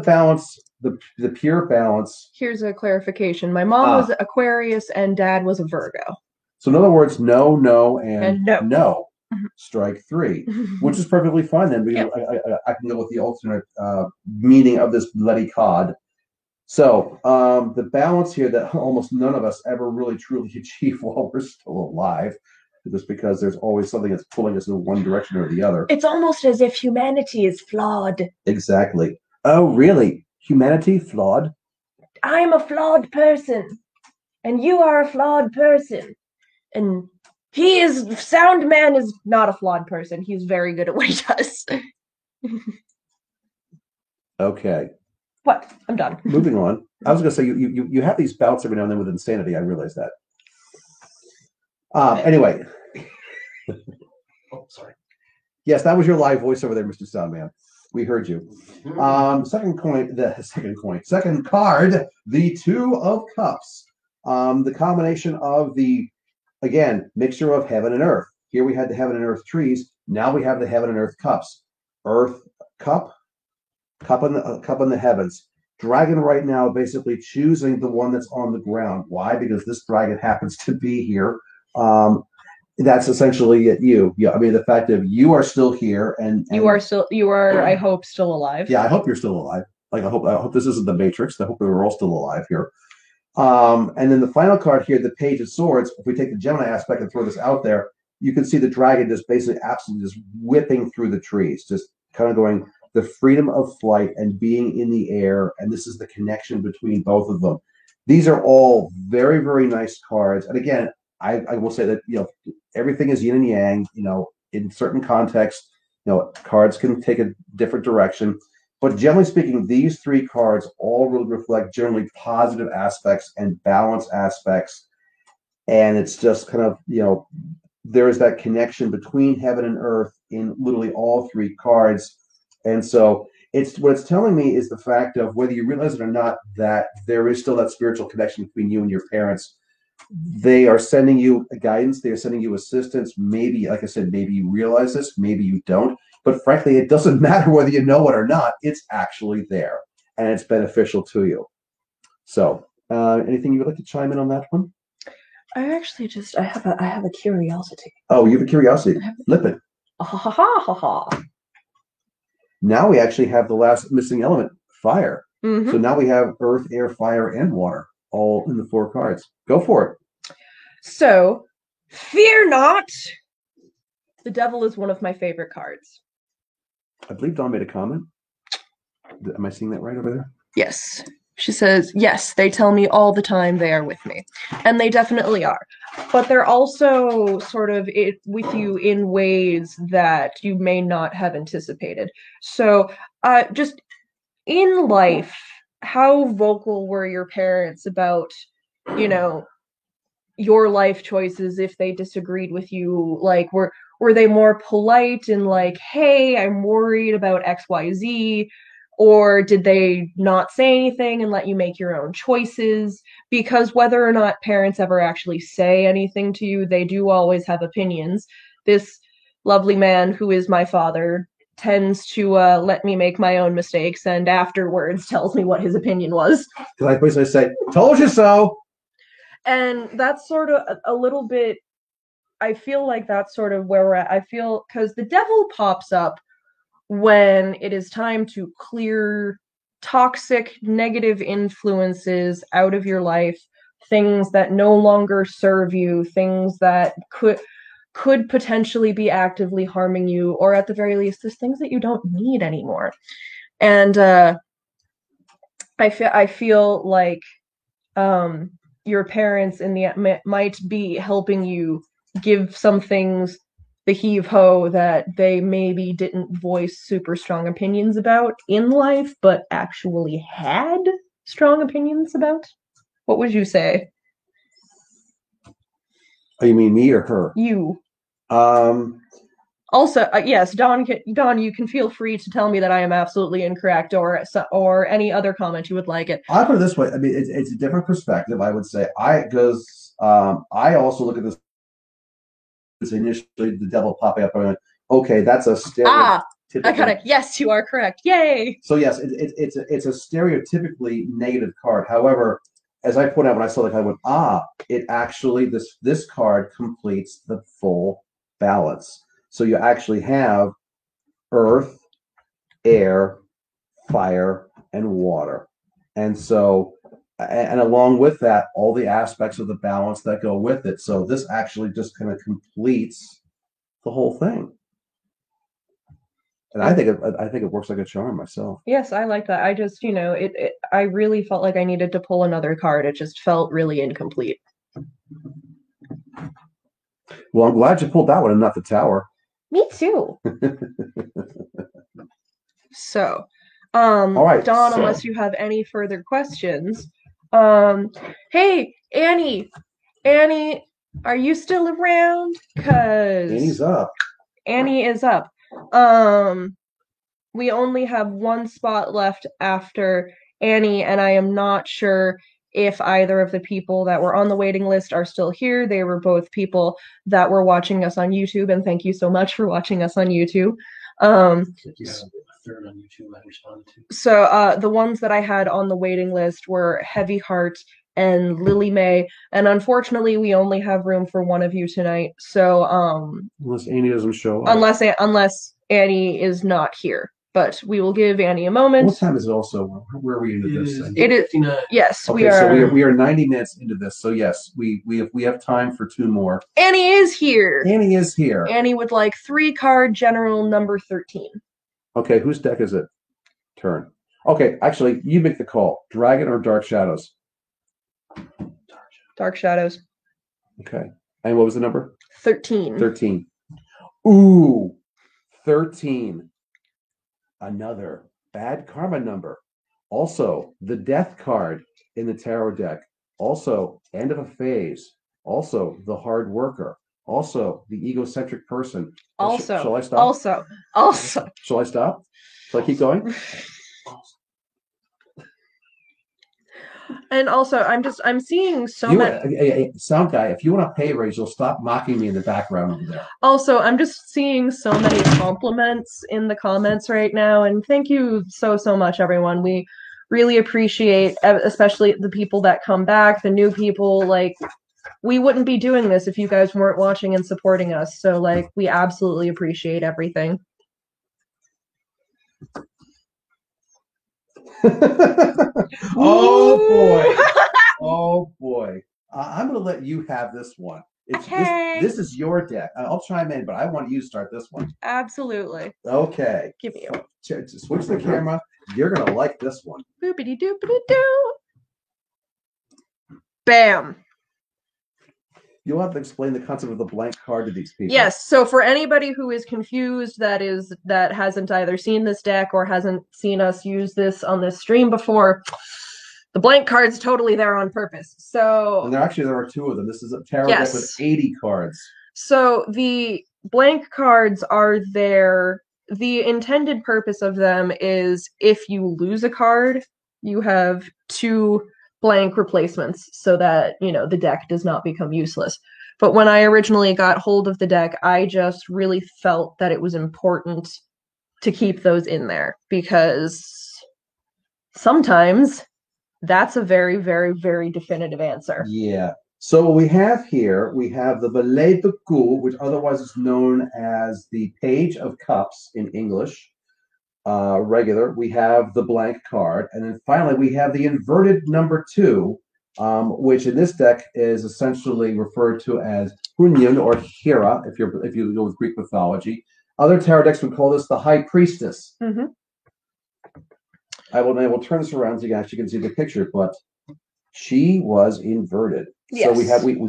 balance. The pure balance. Here's a clarification. My mom was Aquarius and Dad was a Virgo. So in other words, no, and no. Mm-hmm. Strike 3, which is perfectly fine then, because I can go with the alternate meaning of this bloody cod. So the balance here that almost none of us ever really truly achieve while we're still alive, just because there's always something that's pulling us in one direction or the other. It's almost as if humanity is flawed. Exactly. Oh, really? Humanity flawed? I'm a flawed person, and you are a flawed person, and Sound Man is not a flawed person. He's very good at what he does. Okay, What? I'm done. moving on. I was going to say you have these bouts every now and then with insanity. I realize that. Anyway, Oh, sorry. yes, that was your live voice over there, Mr. Soundman. We heard you. Second card, the Two of Cups. The combination of the, again, mixture of heaven and earth. Here we had the heaven and earth trees. Now we have the heaven and earth cups. Earth cup, cup in the heavens. Dragon right now basically choosing the one that's on the ground. Why? Because this dragon happens to be here. That's essentially it. Yeah. I mean, the fact that you are still here, and You are, I hope, still alive. yeah, I hope you're still alive. Like, I hope this isn't the Matrix. I hope we're all still alive here. And then the final card here, the Page of Swords. If we take the Gemini aspect and throw this out there, you can see the dragon just basically absolutely just whipping through the trees, just kind of going the freedom of flight and being in the air. And this is the connection between both of them. These are all very, very nice cards. And again, I will say that, everything is yin and yang. In certain contexts, cards can take a different direction. But generally speaking, these three cards all really reflect generally positive aspects and balance aspects. And it's just kind of, there is that connection between heaven and earth in literally all three cards. And so what it's telling me is the fact of, whether you realize it or not, that there is still that spiritual connection between you and your parents. They are sending you guidance. They are sending you assistance. Maybe, like I said, maybe you realize this, maybe you don't. But frankly, it doesn't matter whether you know it or not. It's actually there, and it's beneficial to you. So, anything you would like to chime in on that one? I actually I have a curiosity. Oh, you have a curiosity. Flip it. Ha ha ha ha ha. Now we actually have the last missing element, fire. Mm-hmm. So now we have earth, air, fire, and water, all in the 4 cards. Go for it. So, fear not. The devil is one of my favorite cards. I believe Dawn made a comment. Am I seeing that right over there? Yes. She says, yes, they tell me all the time they are with me. And they definitely are. But they're also sort of with you in ways that you may not have anticipated. So, just in life, how vocal were your parents about, your life choices if they disagreed with you? Like, were they more polite and like, hey, I'm worried about XYZ? Or did they not say anything and let you make your own choices? Because whether or not parents ever actually say anything to you, they do always have opinions. This lovely man who is my father tends to let me make my own mistakes and afterwards tells me what his opinion was. Because I basically say, told you so. And that's sort of a little bit, I feel like that's sort of where we're at. I feel, because the devil pops up when it is time to clear toxic, negative influences out of your life, things that no longer serve you, things that could potentially be actively harming you, or at the very least, there's things that you don't need anymore. And I feel like your parents might be helping you give some things the heave-ho that they maybe didn't voice super strong opinions about in life, but actually had strong opinions about. What would you say? Oh, you mean me or her? You. Also, yes, Dawn, you can feel free to tell me that I am absolutely incorrect, or any other comment you would like it. I'll put it this way. I mean, it's a different perspective, I would say. I also look at this as initially the devil popping up. I'm like, okay, that's a stereotypical. I got it. Yes, you are correct. Yay! So yes, it's a stereotypically negative card. However, as I point out when I saw the card, I went, it actually this card completes the full balance. So you actually have earth, air, fire, and water. And so, and along with that, all the aspects of the balance that go with it. So this actually just kind of completes the whole thing. And I think it works like a charm myself. Yes, I like that. I just, I really felt like I needed to pull another card. It just felt really incomplete. Well, I'm glad you pulled that one and not the tower. Me too. So, All right, Don, so- unless you have any further questions, hey, Annie, are you still around? 'Cause Annie's up. Annie is up. We only have one spot left after Annie, and I am not sure if either of the people that were on the waiting list are still here. They were both people that were watching us on YouTube, and thank you so much for watching us on YouTube. Third on YouTube I responded to. So the ones that I had on the waiting list were Heavy Heart and Lily May, and unfortunately we only have room for one of you tonight. So Unless Annie doesn't show up. unless Annie is not here. But we will give Annie a moment. What time is it also? Where are we into this thing? It is 59. yes, Okay, we are. so we are 90 minutes into this. So yes, we have time for 2 more. Annie is here. Annie is here. Annie would like 3-card general number 13. Okay, whose deck is it? Turn. Okay, actually, you make the call. Dragon or Dark Shadows? Dark Shadows. Okay. And what was the number? 13. 13. Ooh, 13. Another bad karma number. Also, the death card in the tarot deck. Also, end of a phase. Also, the hard worker. Also, the egocentric person. Also, shall I stop? Also. Shall I stop? Shall I keep going? And also, I'm seeing so many. Sound guy, if you want a pay raise, you'll stop mocking me in the background over there. Also, I'm just seeing so many compliments in the comments right now, and thank you so much, everyone. We really appreciate, especially the people that come back, the new people. Like, we wouldn't be doing this if you guys weren't watching and supporting us. So, like, we absolutely appreciate everything. Oh boy! Oh boy! I'm going to let you have this one. Okay. This is your deck. I'll chime in, but I want you to start this one. Absolutely. Okay. Give me So, switch the camera. You're going to like this one. boopity doopity doo. Bam. You'll have to explain the concept of the blank card to these people. Yes, so for anybody who is confused, that hasn't either seen this deck or hasn't seen us use this on this stream before, the blank card's totally there on purpose. So And there are 2 of them. This is a tarot deck with 80 cards. So the blank cards are there. The intended purpose of them is if you lose a card, you have 2 blank replacements so that, the deck does not become useless. But when I originally got hold of the deck, I just really felt that it was important to keep those in there because sometimes that's a very, very, very definitive answer. Yeah. So what we have here, we have the Valet de Coupe, which otherwise is known as the Page of Cups in English. Regular. We have the blank card, and then finally we have the inverted number 2, which in this deck is essentially referred to as Hunyun or Hera, if you go with Greek mythology. Other tarot decks would call this the High Priestess. Mm-hmm. I will turn this around so you actually can see the picture, but she was inverted. Yes.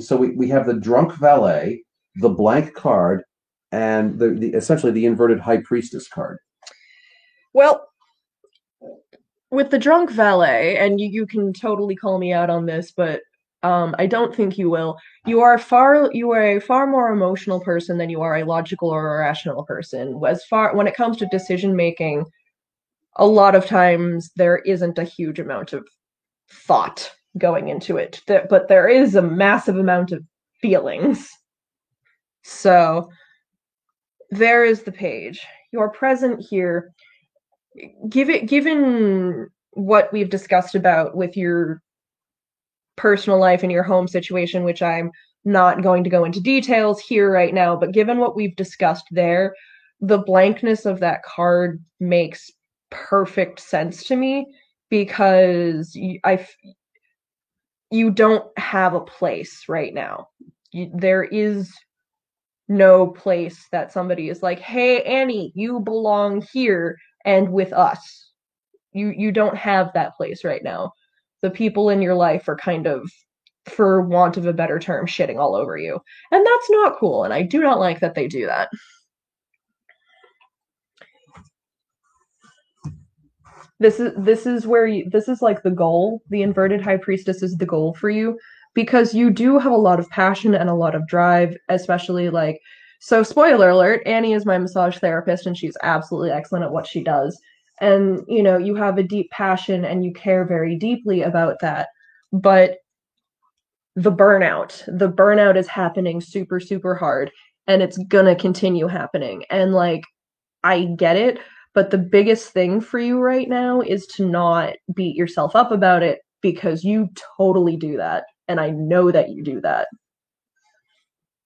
So we have the drunk valet, the blank card, and the essentially the inverted High Priestess card. Well, with the drunk valet, and you can totally call me out on this, but I don't think you will. You are a far more emotional person than you are a logical or a rational person. When it comes to decision making, a lot of times there isn't a huge amount of thought going into it, but there is a massive amount of feelings. So there is the page. You're present here. Given what we've discussed about with your personal life and your home situation, which I'm not going to go into details here right now, but given what we've discussed there, the blankness of that card makes perfect sense to me because you don't have a place right now. There is no place that somebody is like, hey, Annie, you belong here and with us. You don't have that place right now. The people in your life are kind of, for want of a better term, shitting all over you. And that's not cool, and I do not like that they do that. This is where this is like the goal. The inverted high priestess is the goal for you because you do have a lot of passion and a lot of drive, especially like so spoiler alert, Annie is my massage therapist and she's absolutely excellent at what she does. And you have a deep passion and you care very deeply about that. But the burnout is happening super super hard and it's gonna continue happening. And like I get it, but the biggest thing for you right now is to not beat yourself up about it because you totally do that. And I know that you do that.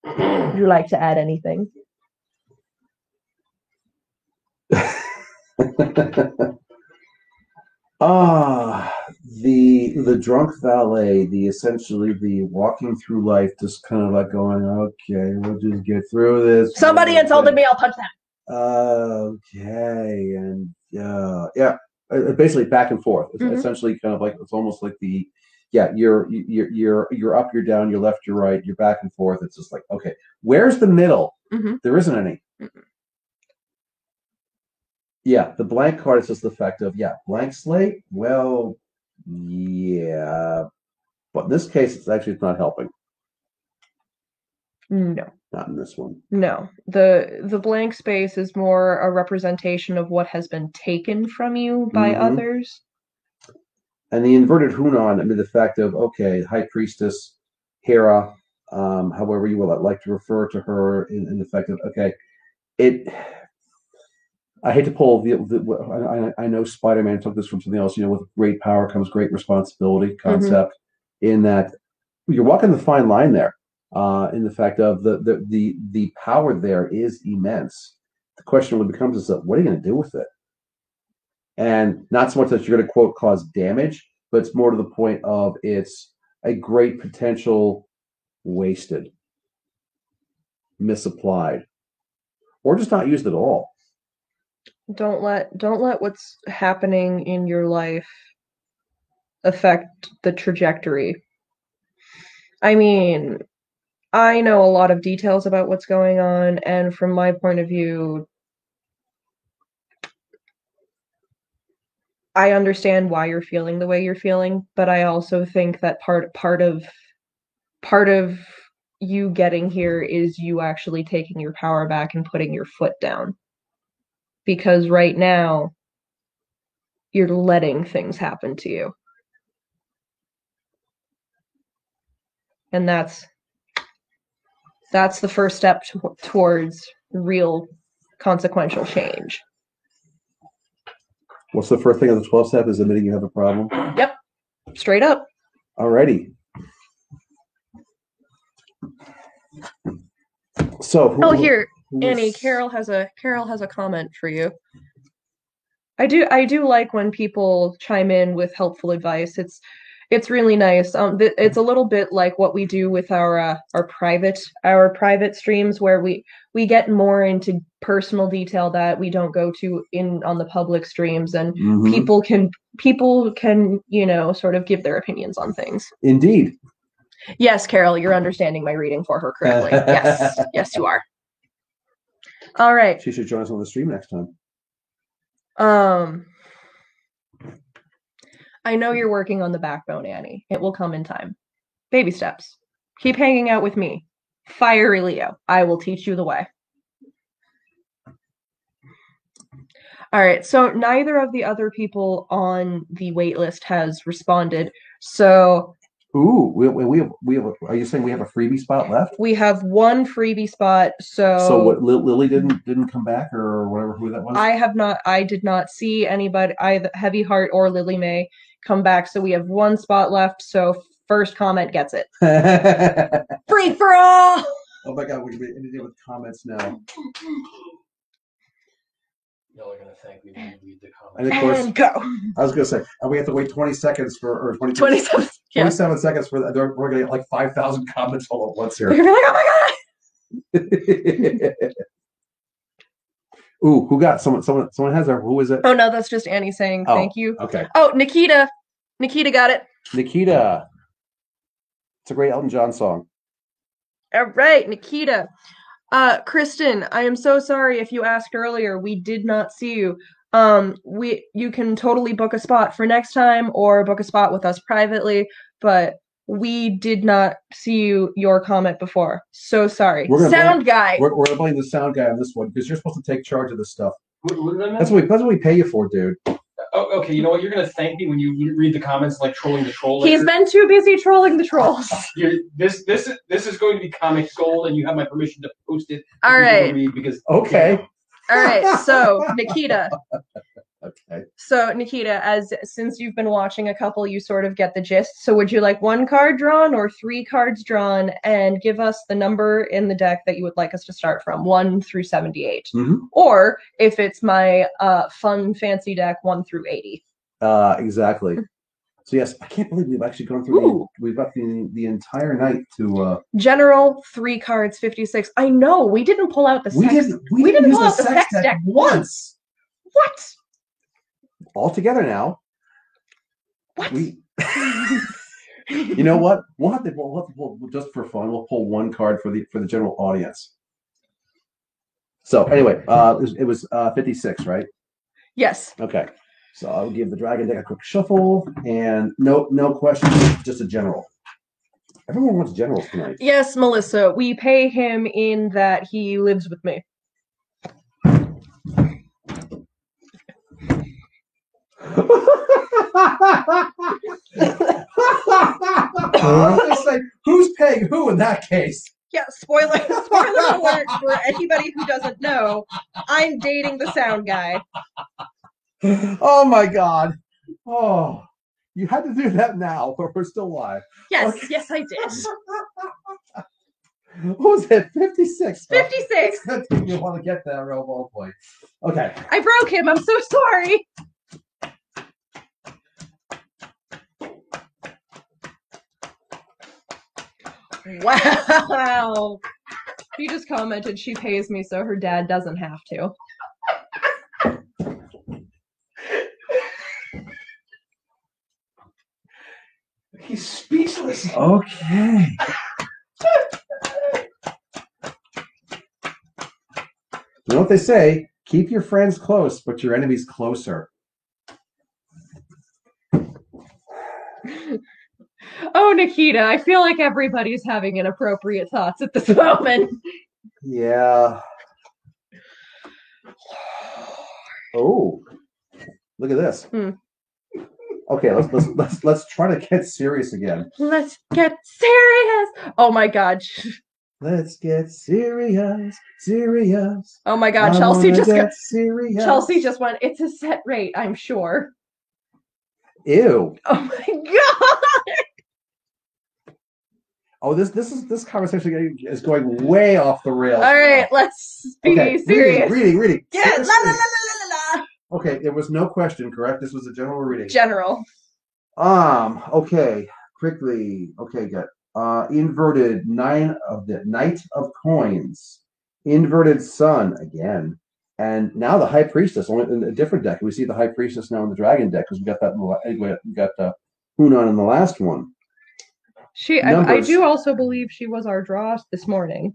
Would you like to add anything? The drunk valet, the essentially the walking through life, just kind of like going, okay, we'll just get through this. Somebody insulted me, I'll punch that. Okay, and yeah, basically back and forth. It's essentially kind of like it's almost like you're up, you're down, you're left, you're right, you're back and forth. It's just like, okay, where's the middle? There isn't any. Yeah, the blank card is just the fact of blank slate. Well, yeah, but in this case, it's not helping. No. Not in this one. No. The blank space is more a representation of what has been taken from you by others. And the inverted Hunan, I mean, the fact of, okay, High Priestess, Hera, however you would like to refer to her in the fact of, okay, I hate to pull I know Spider-Man took this from something else, with great power comes great responsibility concept in that you're walking the fine line there. In the fact of the power there is immense. The question really becomes is what are you going to do with it? And not so much that you're going to quote cause damage, but it's more to the point of it's a great potential wasted, misapplied, or just not used at all. Don't let what's happening in your life affect the trajectory. I mean, I know a lot of details about what's going on, and from my point of view, I understand why you're feeling the way you're feeling, but I also think that part of you getting here is you actually taking your power back and putting your foot down. Because right now, you're letting things happen to you. And that's the first step towards real consequential change. What's the first thing on the 12th step is admitting you have a problem? Yep. Straight up. Alrighty. So here, Annie, Carol has a comment for you. I do like when people chime in with helpful advice. It's really nice. It's a little bit like what we do with our private streams, where we get more into personal detail that we don't go to on the public streams, and people can sort of give their opinions on things. Indeed. Yes, Carol, you're understanding my reading for her correctly. Yes, you are. All right. She should join us on the stream next time. I know you're working on the backbone, Annie. It will come in time. Baby steps. Keep hanging out with me. Fiery Leo. I will teach you the way. All right, so neither of the other people on the wait list has responded. So ooh, we have are you saying we have a freebie spot left? We have one freebie spot. So what, Lily didn't come back or whatever, who that was? I did not see anybody, either Heavy Heart or Lily May, come back. So we have one spot left. So first comment gets it. Free for all. Oh my God, we can deal with comments now. Y'all are gonna thank me when you read the comments. And of course, and go. I was gonna say, and we have to wait 20 seconds or 27 seconds for that. We're gonna get like 5,000 comments all at once here. You're gonna be like, oh my God. Ooh, who got someone has our, who is it? Oh no, that's just Annie saying thank you. Okay. Oh, Nikita got it. Nikita. It's a great Elton John song. All right, Nikita. Kristen, I am so sorry if you asked earlier. We did not see you. You can totally book a spot for next time or book a spot with us privately, but we did not see your comment before. So sorry. Sound guy. We're gonna blame the sound guy on this one because you're supposed to take charge of this stuff. What did I mean? That's what we pay you for, dude. Oh, okay. You know what? You're gonna thank me when you read the comments like trolling the troll. He's been too busy trolling the trolls. This is going to be comic gold, and you have my permission to post it. All right. Read because Okay. All right. So Nikita. Okay. So Nikita, since you've been watching a couple, you sort of get the gist. So would you like 1 card drawn or 3 cards drawn, and give us the number in the deck that you would like us to start from, 1 through 78, or if it's my fun fancy deck, 1 through 80. Exactly. So yes, I can't believe we've actually gone through. We've got the entire night to. General 3 cards, 56. I know we didn't pull out the sex. We didn't pull use out the sex deck once. What? All together now. What? You know what? We'll have to pull, just for fun. We'll pull 1 card for the general audience. So anyway, it was 56, right? Yes. Okay. So I'll give the dragon deck a quick shuffle, and no questions, just a general. Everyone wants generals tonight. Yes, Melissa. We pay him in that he lives with me. I was gonna say, who's paying who in that case? Yeah, spoiler alert for anybody who doesn't know. I'm dating the sound guy. Oh my god. Oh, you had to do that now, but we're still live. Yes, Okay. yes, I did. What was it? 56. 56. You want to get that real ball point. Okay. I broke him. I'm so sorry. Wow. She just commented she pays me so her dad doesn't have to. he's speechless. Okay. You know what they say? Keep your friends close, but your enemies closer. Oh, Nikita, I feel like everybody's having inappropriate thoughts at this moment. Yeah. Oh, look at this. Okay, let's try to get serious again. Let's get serious. Oh my God. Let's get serious. Oh my God, Chelsea just serious. Chelsea just went, it's a set rate, I'm sure. Ew. Oh my God. Oh, this conversation is going way off the rails. All right, let's be serious. Reading. Yeah, Seriously. la la la la la la. Okay, there was no question, correct? This was a general reading. General. Okay, quickly. Okay, good. Inverted Knight of Coins, inverted Sun again, and now the High Priestess. Only in a different deck. We see the High Priestess now in the Dragon deck because we got that. We got Hunan in the last one. I do also believe she was our draw this morning.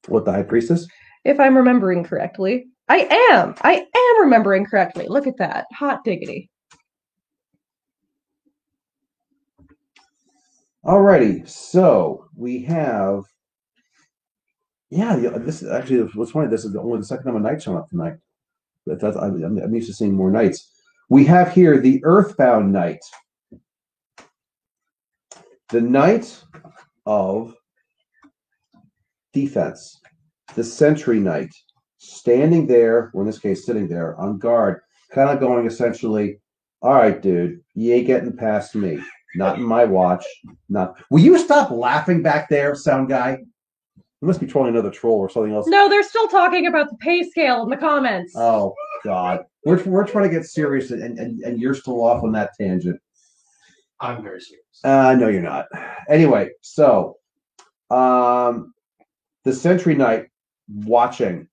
What, the High Priestess? If I'm remembering correctly. I am remembering correctly. Look at that. Hot diggity. Alrighty, so we have. Yeah, this is actually what's funny. This is only the second time a knight's shown up tonight. I'm used to seeing more knights. We have here the Earthbound Knight, the Knight of Defense, the Sentry Knight, standing there, or in this case, sitting there on guard, kind of going essentially, all right, dude, you ain't getting past me. Not in my watch. Not. Will you stop laughing back there, sound guy? You must be trolling another troll or something else. No, they're still talking about the pay scale in the comments. Oh God, we're trying to get serious, and you're still off on that tangent. I'm very serious. No, you're not. Anyway, so the Sentry Knight watching,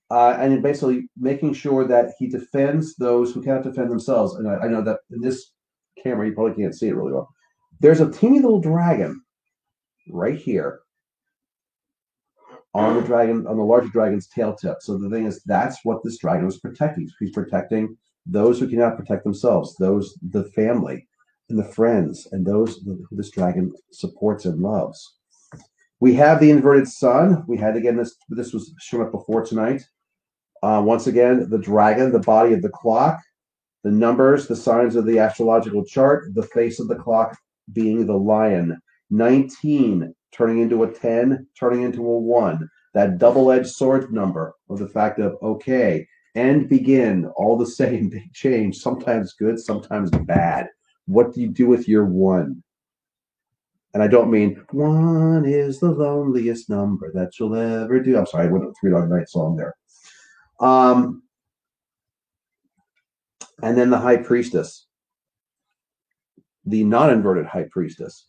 and basically making sure that he defends those who cannot defend themselves. And I know that in this camera, you probably can't see it really well. There's a teeny little dragon right here. on the larger dragon's tail tip. So the thing is, that's what this dragon was protecting. He's protecting those who cannot protect themselves, the family and the friends, and those who this dragon supports and loves. We have the inverted sun. We had again this was shown up before tonight. Once again, the dragon, the body of the clock, the numbers, the signs of the astrological chart, the face of the clock being the lion. 19 turning into a 10, turning into a 1. That double-edged sword number of the fact of, okay, end, begin, all the same, big change, sometimes good, sometimes bad. What do you do with your 1? And I don't mean 1 is the loneliest number that you'll ever do. I'm sorry, I went with Three Dog Night song there. And then the High Priestess, the non-inverted High Priestess.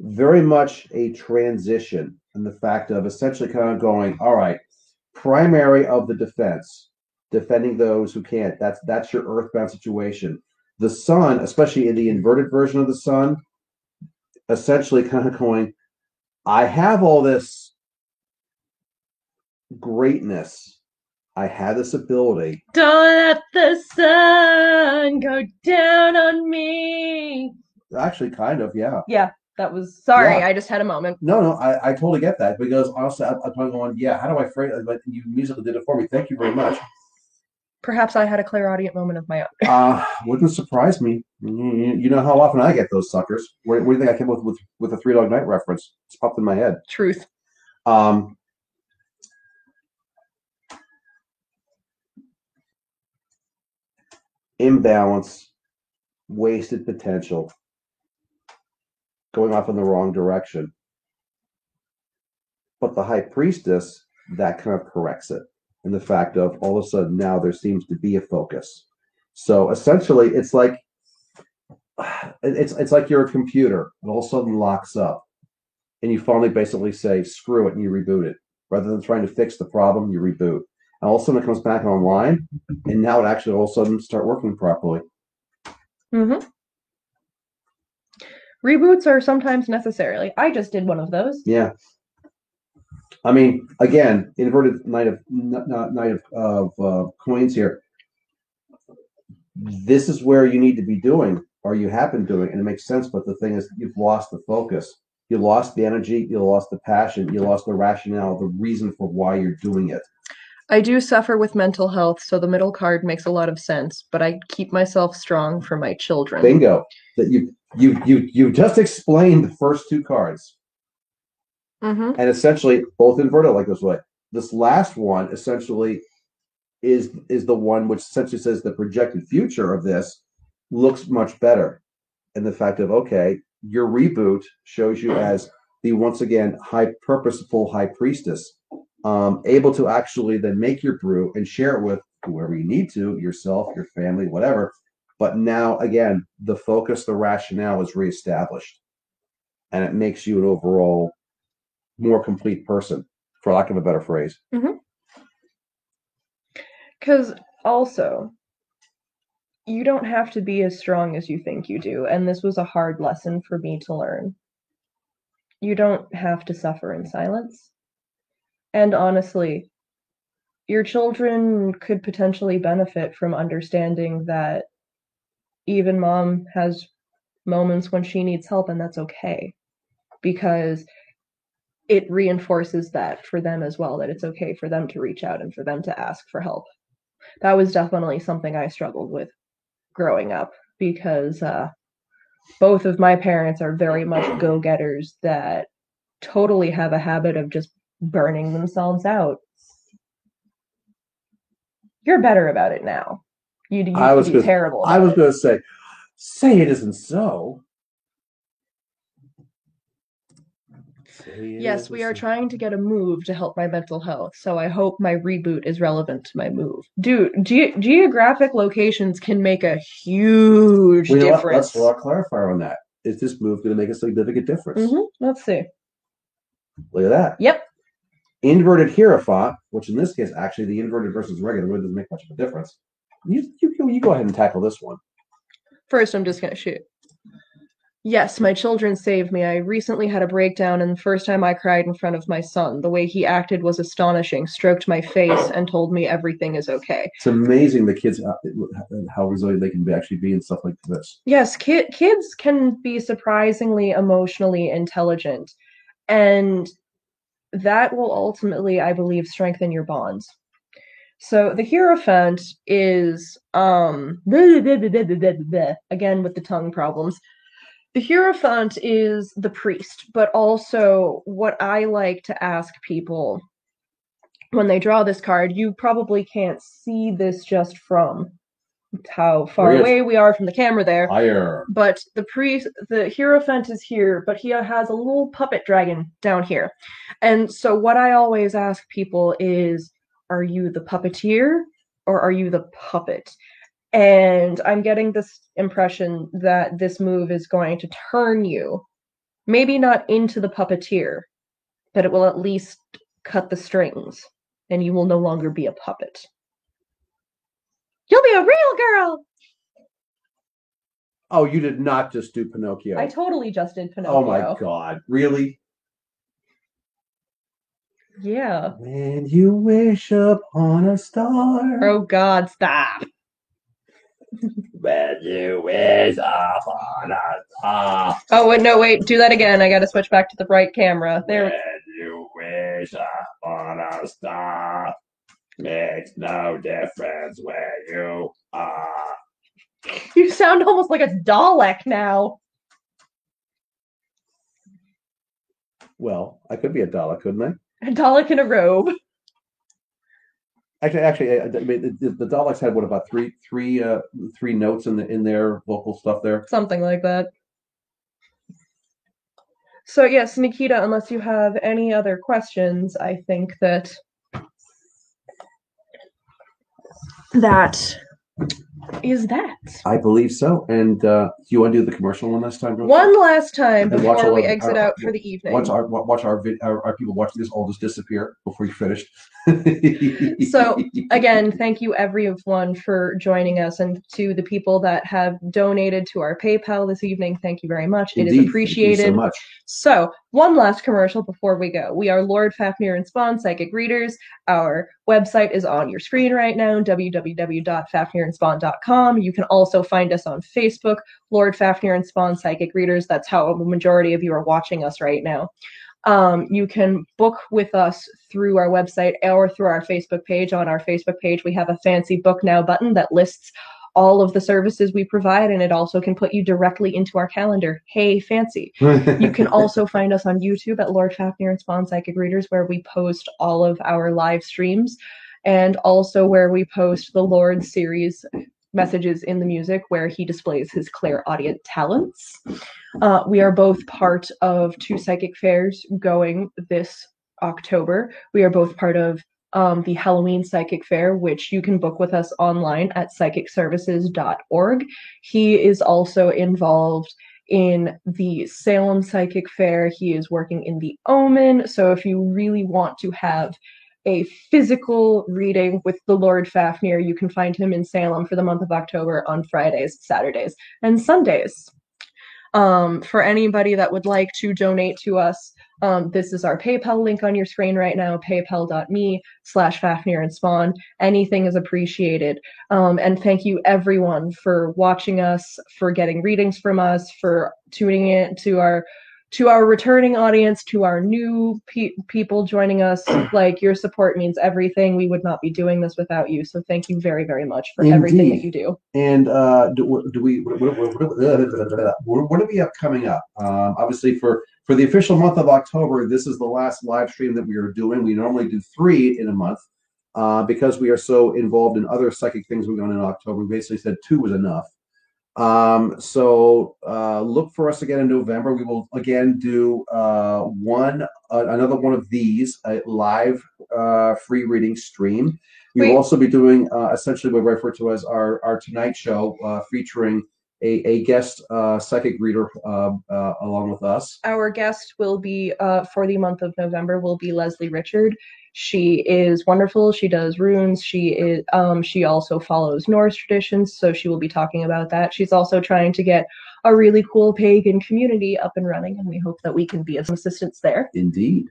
Very much a transition in the fact of essentially kind of going, all right, primary of the defense, defending those who can't. That's your earthbound situation. The sun, especially in the inverted version of the sun, essentially kind of going, I have all this greatness. I have this ability. Don't let the sun go down on me. Actually, kind of, yeah. Yeah, that was, sorry, Yeah. I just had a moment. No, I totally get that, because honestly, I'm going, yeah, how do I phrase it? But you musically did it for me. Thank you very much. Perhaps I had a clairaudient moment of my own. Wouldn't surprise me. You know how often I get those suckers. What do you think I came up with a Three Dog Night reference? It's popped in my head. Truth. Imbalance, wasted potential, going off in the wrong direction. But the High Priestess, that kind of corrects it. And the fact of all of a sudden now there seems to be a focus. So essentially it's like you're a computer and all of a sudden locks up. And you finally basically say, screw it, and you reboot it. Rather than trying to fix the problem, you reboot. And all of a sudden it comes back online, and now it actually all of a sudden start working properly. Mm-hmm. Reboots are sometimes necessary. I just did one of those. Yeah. I mean, again, inverted Knight of coins here. This is where you need to be doing, or you have been doing, and it makes sense. But the thing is, you've lost the focus. You lost the energy. You lost the passion. You lost the rationale, the reason for why you're doing it. I do suffer with mental health, so the middle card makes a lot of sense. But I keep myself strong for my children. Bingo! That you just explained the first 2 cards. Mm-hmm. And essentially both inverted like this way. This last one essentially is the one which essentially says the projected future of this looks much better. And the fact of, okay, your reboot shows you as the, once again, purposeful High Priestess, able to actually then make your brew and share it with whoever you need to, yourself, your family, whatever. But now, again, the focus, the rationale is reestablished. And it makes you an overall more complete person, for lack of a better phrase. Because also, you don't have to be as strong as you think you do, and this was a hard lesson for me to learn. You don't have to suffer in silence. And honestly, your children could potentially benefit from understanding that even mom has moments when she needs help, and that's okay. Because it reinforces that for them as well, that it's okay for them to reach out and for them to ask for help. That was definitely something I struggled with growing up, because both of my parents are very much go-getters that totally have a habit of just burning themselves out. You're better about it now. You used to be terrible about I was going to say it isn't so. Yes, we are trying to get a move to help my mental health, so I hope my reboot is relevant to my move. Dude, geographic locations can make a huge difference. Let's clarify on that. Is this move going to make a significant difference? Let's see. Look at that. Yep. Inverted Hierophant, which in this case, actually, the inverted versus regular really doesn't make much of a difference. You go ahead and tackle this one. First, I'm just going to shoot. Yes, my children saved me. I recently had a breakdown, and the first time I cried in front of my son, the way he acted was astonishing, stroked my face, and told me everything is okay. It's amazing the kids how resilient they can actually be and stuff like this. Yes, kids can be surprisingly emotionally intelligent, and that will ultimately, I believe, strengthen your bonds. So the Hierophant is again with the tongue problems. The Hierophant is the priest, but also what I like to ask people when they draw this card, you probably can't see this just from how far away we are from the camera there. Higher. But the Hierophant is here, but he has a little puppet dragon down here. And so what I always ask people is, are you the puppeteer or are you the puppet? And I'm getting this impression that this move is going to turn you, maybe not into the puppeteer, but it will at least cut the strings, and you will no longer be a puppet. You'll be a real girl! Oh, you did not just do Pinocchio. I totally just did Pinocchio. Oh my God. Really? Yeah. When you wish upon a star. Oh God, stop. When you wish upon a star. Oh, wait, do that again. I gotta switch back to the right camera. There. When you wish upon a star, makes no difference where you are. You sound almost like a Dalek now. Well, I could be a Dalek, couldn't I? A Dalek in a robe. Actually, I mean, the Daleks had what, about three notes in their vocal stuff there. Something like that. So yes, Nikita, unless you have any other questions, I think that is that. I believe so. And do you want to do the commercial one last time? One last time And before we exit out for the evening. Watch our people watching this all just disappear before you finish. So again, thank you everyone for joining us, and to the people that have donated to our PayPal this evening, thank you very much. Indeed, it is appreciated. Thank you so much. So one last commercial before we go. We are Lord Fafnir and Spawn Psychic Readers. Our website is on your screen right now, www.fafnirandspawn.com. You can also find us on Facebook, Lord Fafnir and Spawn Psychic Readers. That's how the majority of you are watching us right now. You can book with us through our website or through our Facebook page. On our Facebook page, we have a fancy Book Now button that lists all of the services we provide, and it also can put you directly into our calendar. Hey, fancy. You can also find us on YouTube at Lord Fafnir and Spawn Psychic Readers, where we post all of our live streams, and also where we post the Lord series messages in the music, where he displays his clairaudient talents. We are both part of 2 psychic fairs going this October. We are both part of the Halloween Psychic Fair, which you can book with us online at psychicservices.org. He is also involved in the Salem Psychic Fair. He is working in the Omen. So if you really want to have a physical reading with the Lord Fafnir, you can find him in Salem for the month of October on Fridays, Saturdays, and Sundays. For anybody that would like to donate to us, this is our PayPal link on your screen right now, paypal.me/Fafnir and Spawn. Anything is appreciated. And thank you everyone for watching us, for getting readings from us, for tuning in to our returning audience, to our new people joining us. Like, your support means everything. We would not be doing this without you. So thank you very, very much for everything that you do. And what do we have coming up? Obviously, for the official month of October, this is the last live stream that we are doing. We normally do 3 in a month because we are so involved in other psychic things going on in October. We basically said 2 was enough. So look for us again in November. We will again do another one of these, a live free reading stream. We will also be doing essentially what we refer to as our Tonight Show, featuring a guest psychic reader along with us. Our guest will be for the month of November will be Leslie Richard. She is wonderful. She does runes. She also follows Norse traditions, so she will be talking about that. She's also trying to get a really cool pagan community up and running, and we hope that we can be of some assistance there. Indeed.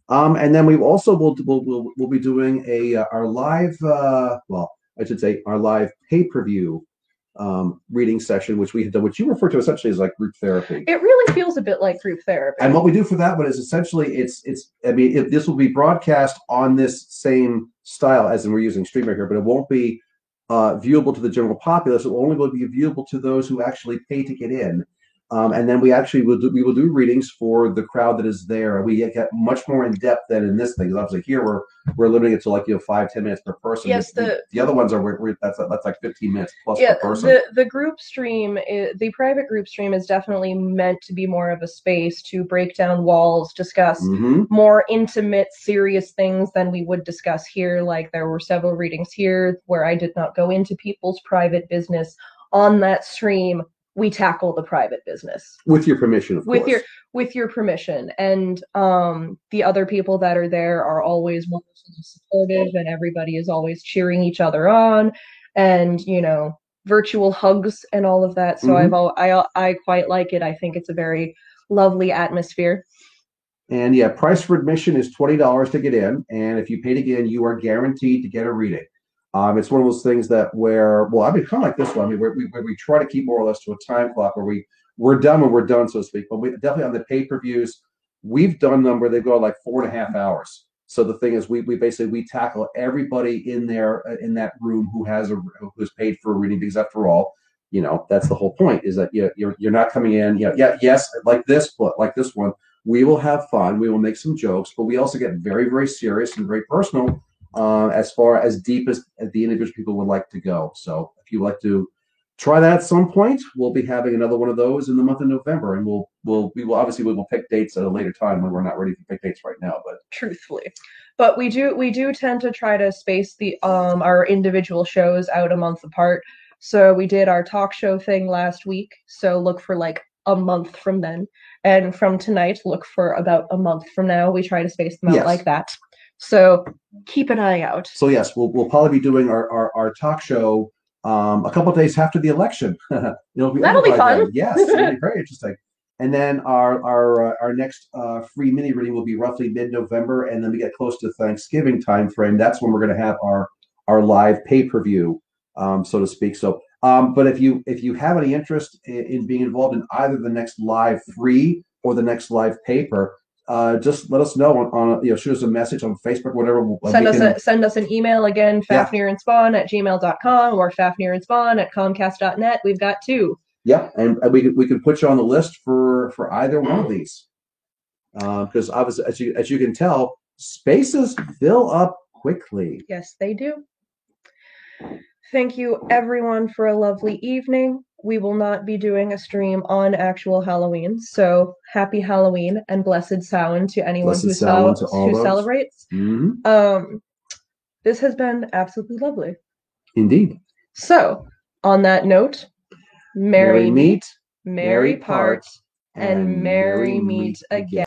And then we also we'll be doing our live I should say our live pay-per-view reading session, which we had done, which you refer to essentially as like group therapy. It really feels a bit like group therapy. And what we do for that one is essentially this will be broadcast on this same style as in we're using Streamer here, but it won't be viewable to the general populace. It will only be viewable to those who actually pay to get in. And then we will do readings for the crowd that is there. We get much more in depth than in this thing. Because obviously here we're limiting it to like 5-10 minutes per person. Yes, the other ones are that's like 15 minutes plus per person. The group stream, the private group stream is definitely meant to be more of a space to break down walls, discuss more intimate, serious things than we would discuss here. Like there were several readings here where I did not go into people's private business. On that stream, we tackle the private business with your permission, of course. With your permission, and the other people that are there are always wonderfully supportive, and everybody is always cheering each other on, and virtual hugs and all of that. So I quite like it. I think it's a very lovely atmosphere. And yeah, price for admission is $20 to get in, and if you pay to get in, you are guaranteed to get a reading. It's one of those things kind of like this one. Where we try to keep more or less to a time clock where we're done when we're done, so to speak. But we definitely on the pay-per-views, we've done them where they go like 4.5 hours. So the thing is, we basically tackle everybody in there in that room who's paid for a reading, because after all, that's the whole point, is that you're not coming in. Yes, like this one, we will have fun, we will make some jokes, but we also get very, very serious and very personal. As far as deep as the individual people would like to go. So if you'd like to try that at some point, we'll be having another one of those in the month of November, and we will pick dates at a later time when we're not ready to pick dates right now. But truthfully, but we do tend to try to space the our individual shows out a month apart. So we did our talk show thing last week. So look for like a month from then, and from tonight, look for about a month from now. We try to space them out like that. So keep an eye out. So yes, we'll probably be doing our talk show a couple of days after the election. That'll be fun. Then. Yes, it'll be very interesting. And then our next free mini reading will be roughly mid-November, and then we get close to Thanksgiving time frame. That's when we're going to have our live pay-per-view, so to speak. So, but if you have any interest in being involved in either the next live free or the next live paper, just let us know on shoot us a message on Facebook, whatever. Send us an email again, fafnirandspawn@gmail.com or fafnirandspawn@comcast.net. We've got two. Yeah, and we can put you on the list for either one of these, because obviously, as you can tell, spaces fill up quickly. Yes, they do. Thank you, everyone, for a lovely evening. We will not be doing a stream on actual Halloween, so happy Halloween and blessed Samhain to anyone who celebrates. Mm-hmm. This has been absolutely lovely. Indeed. So, on that note, merry meet, merry part, and merry meet again.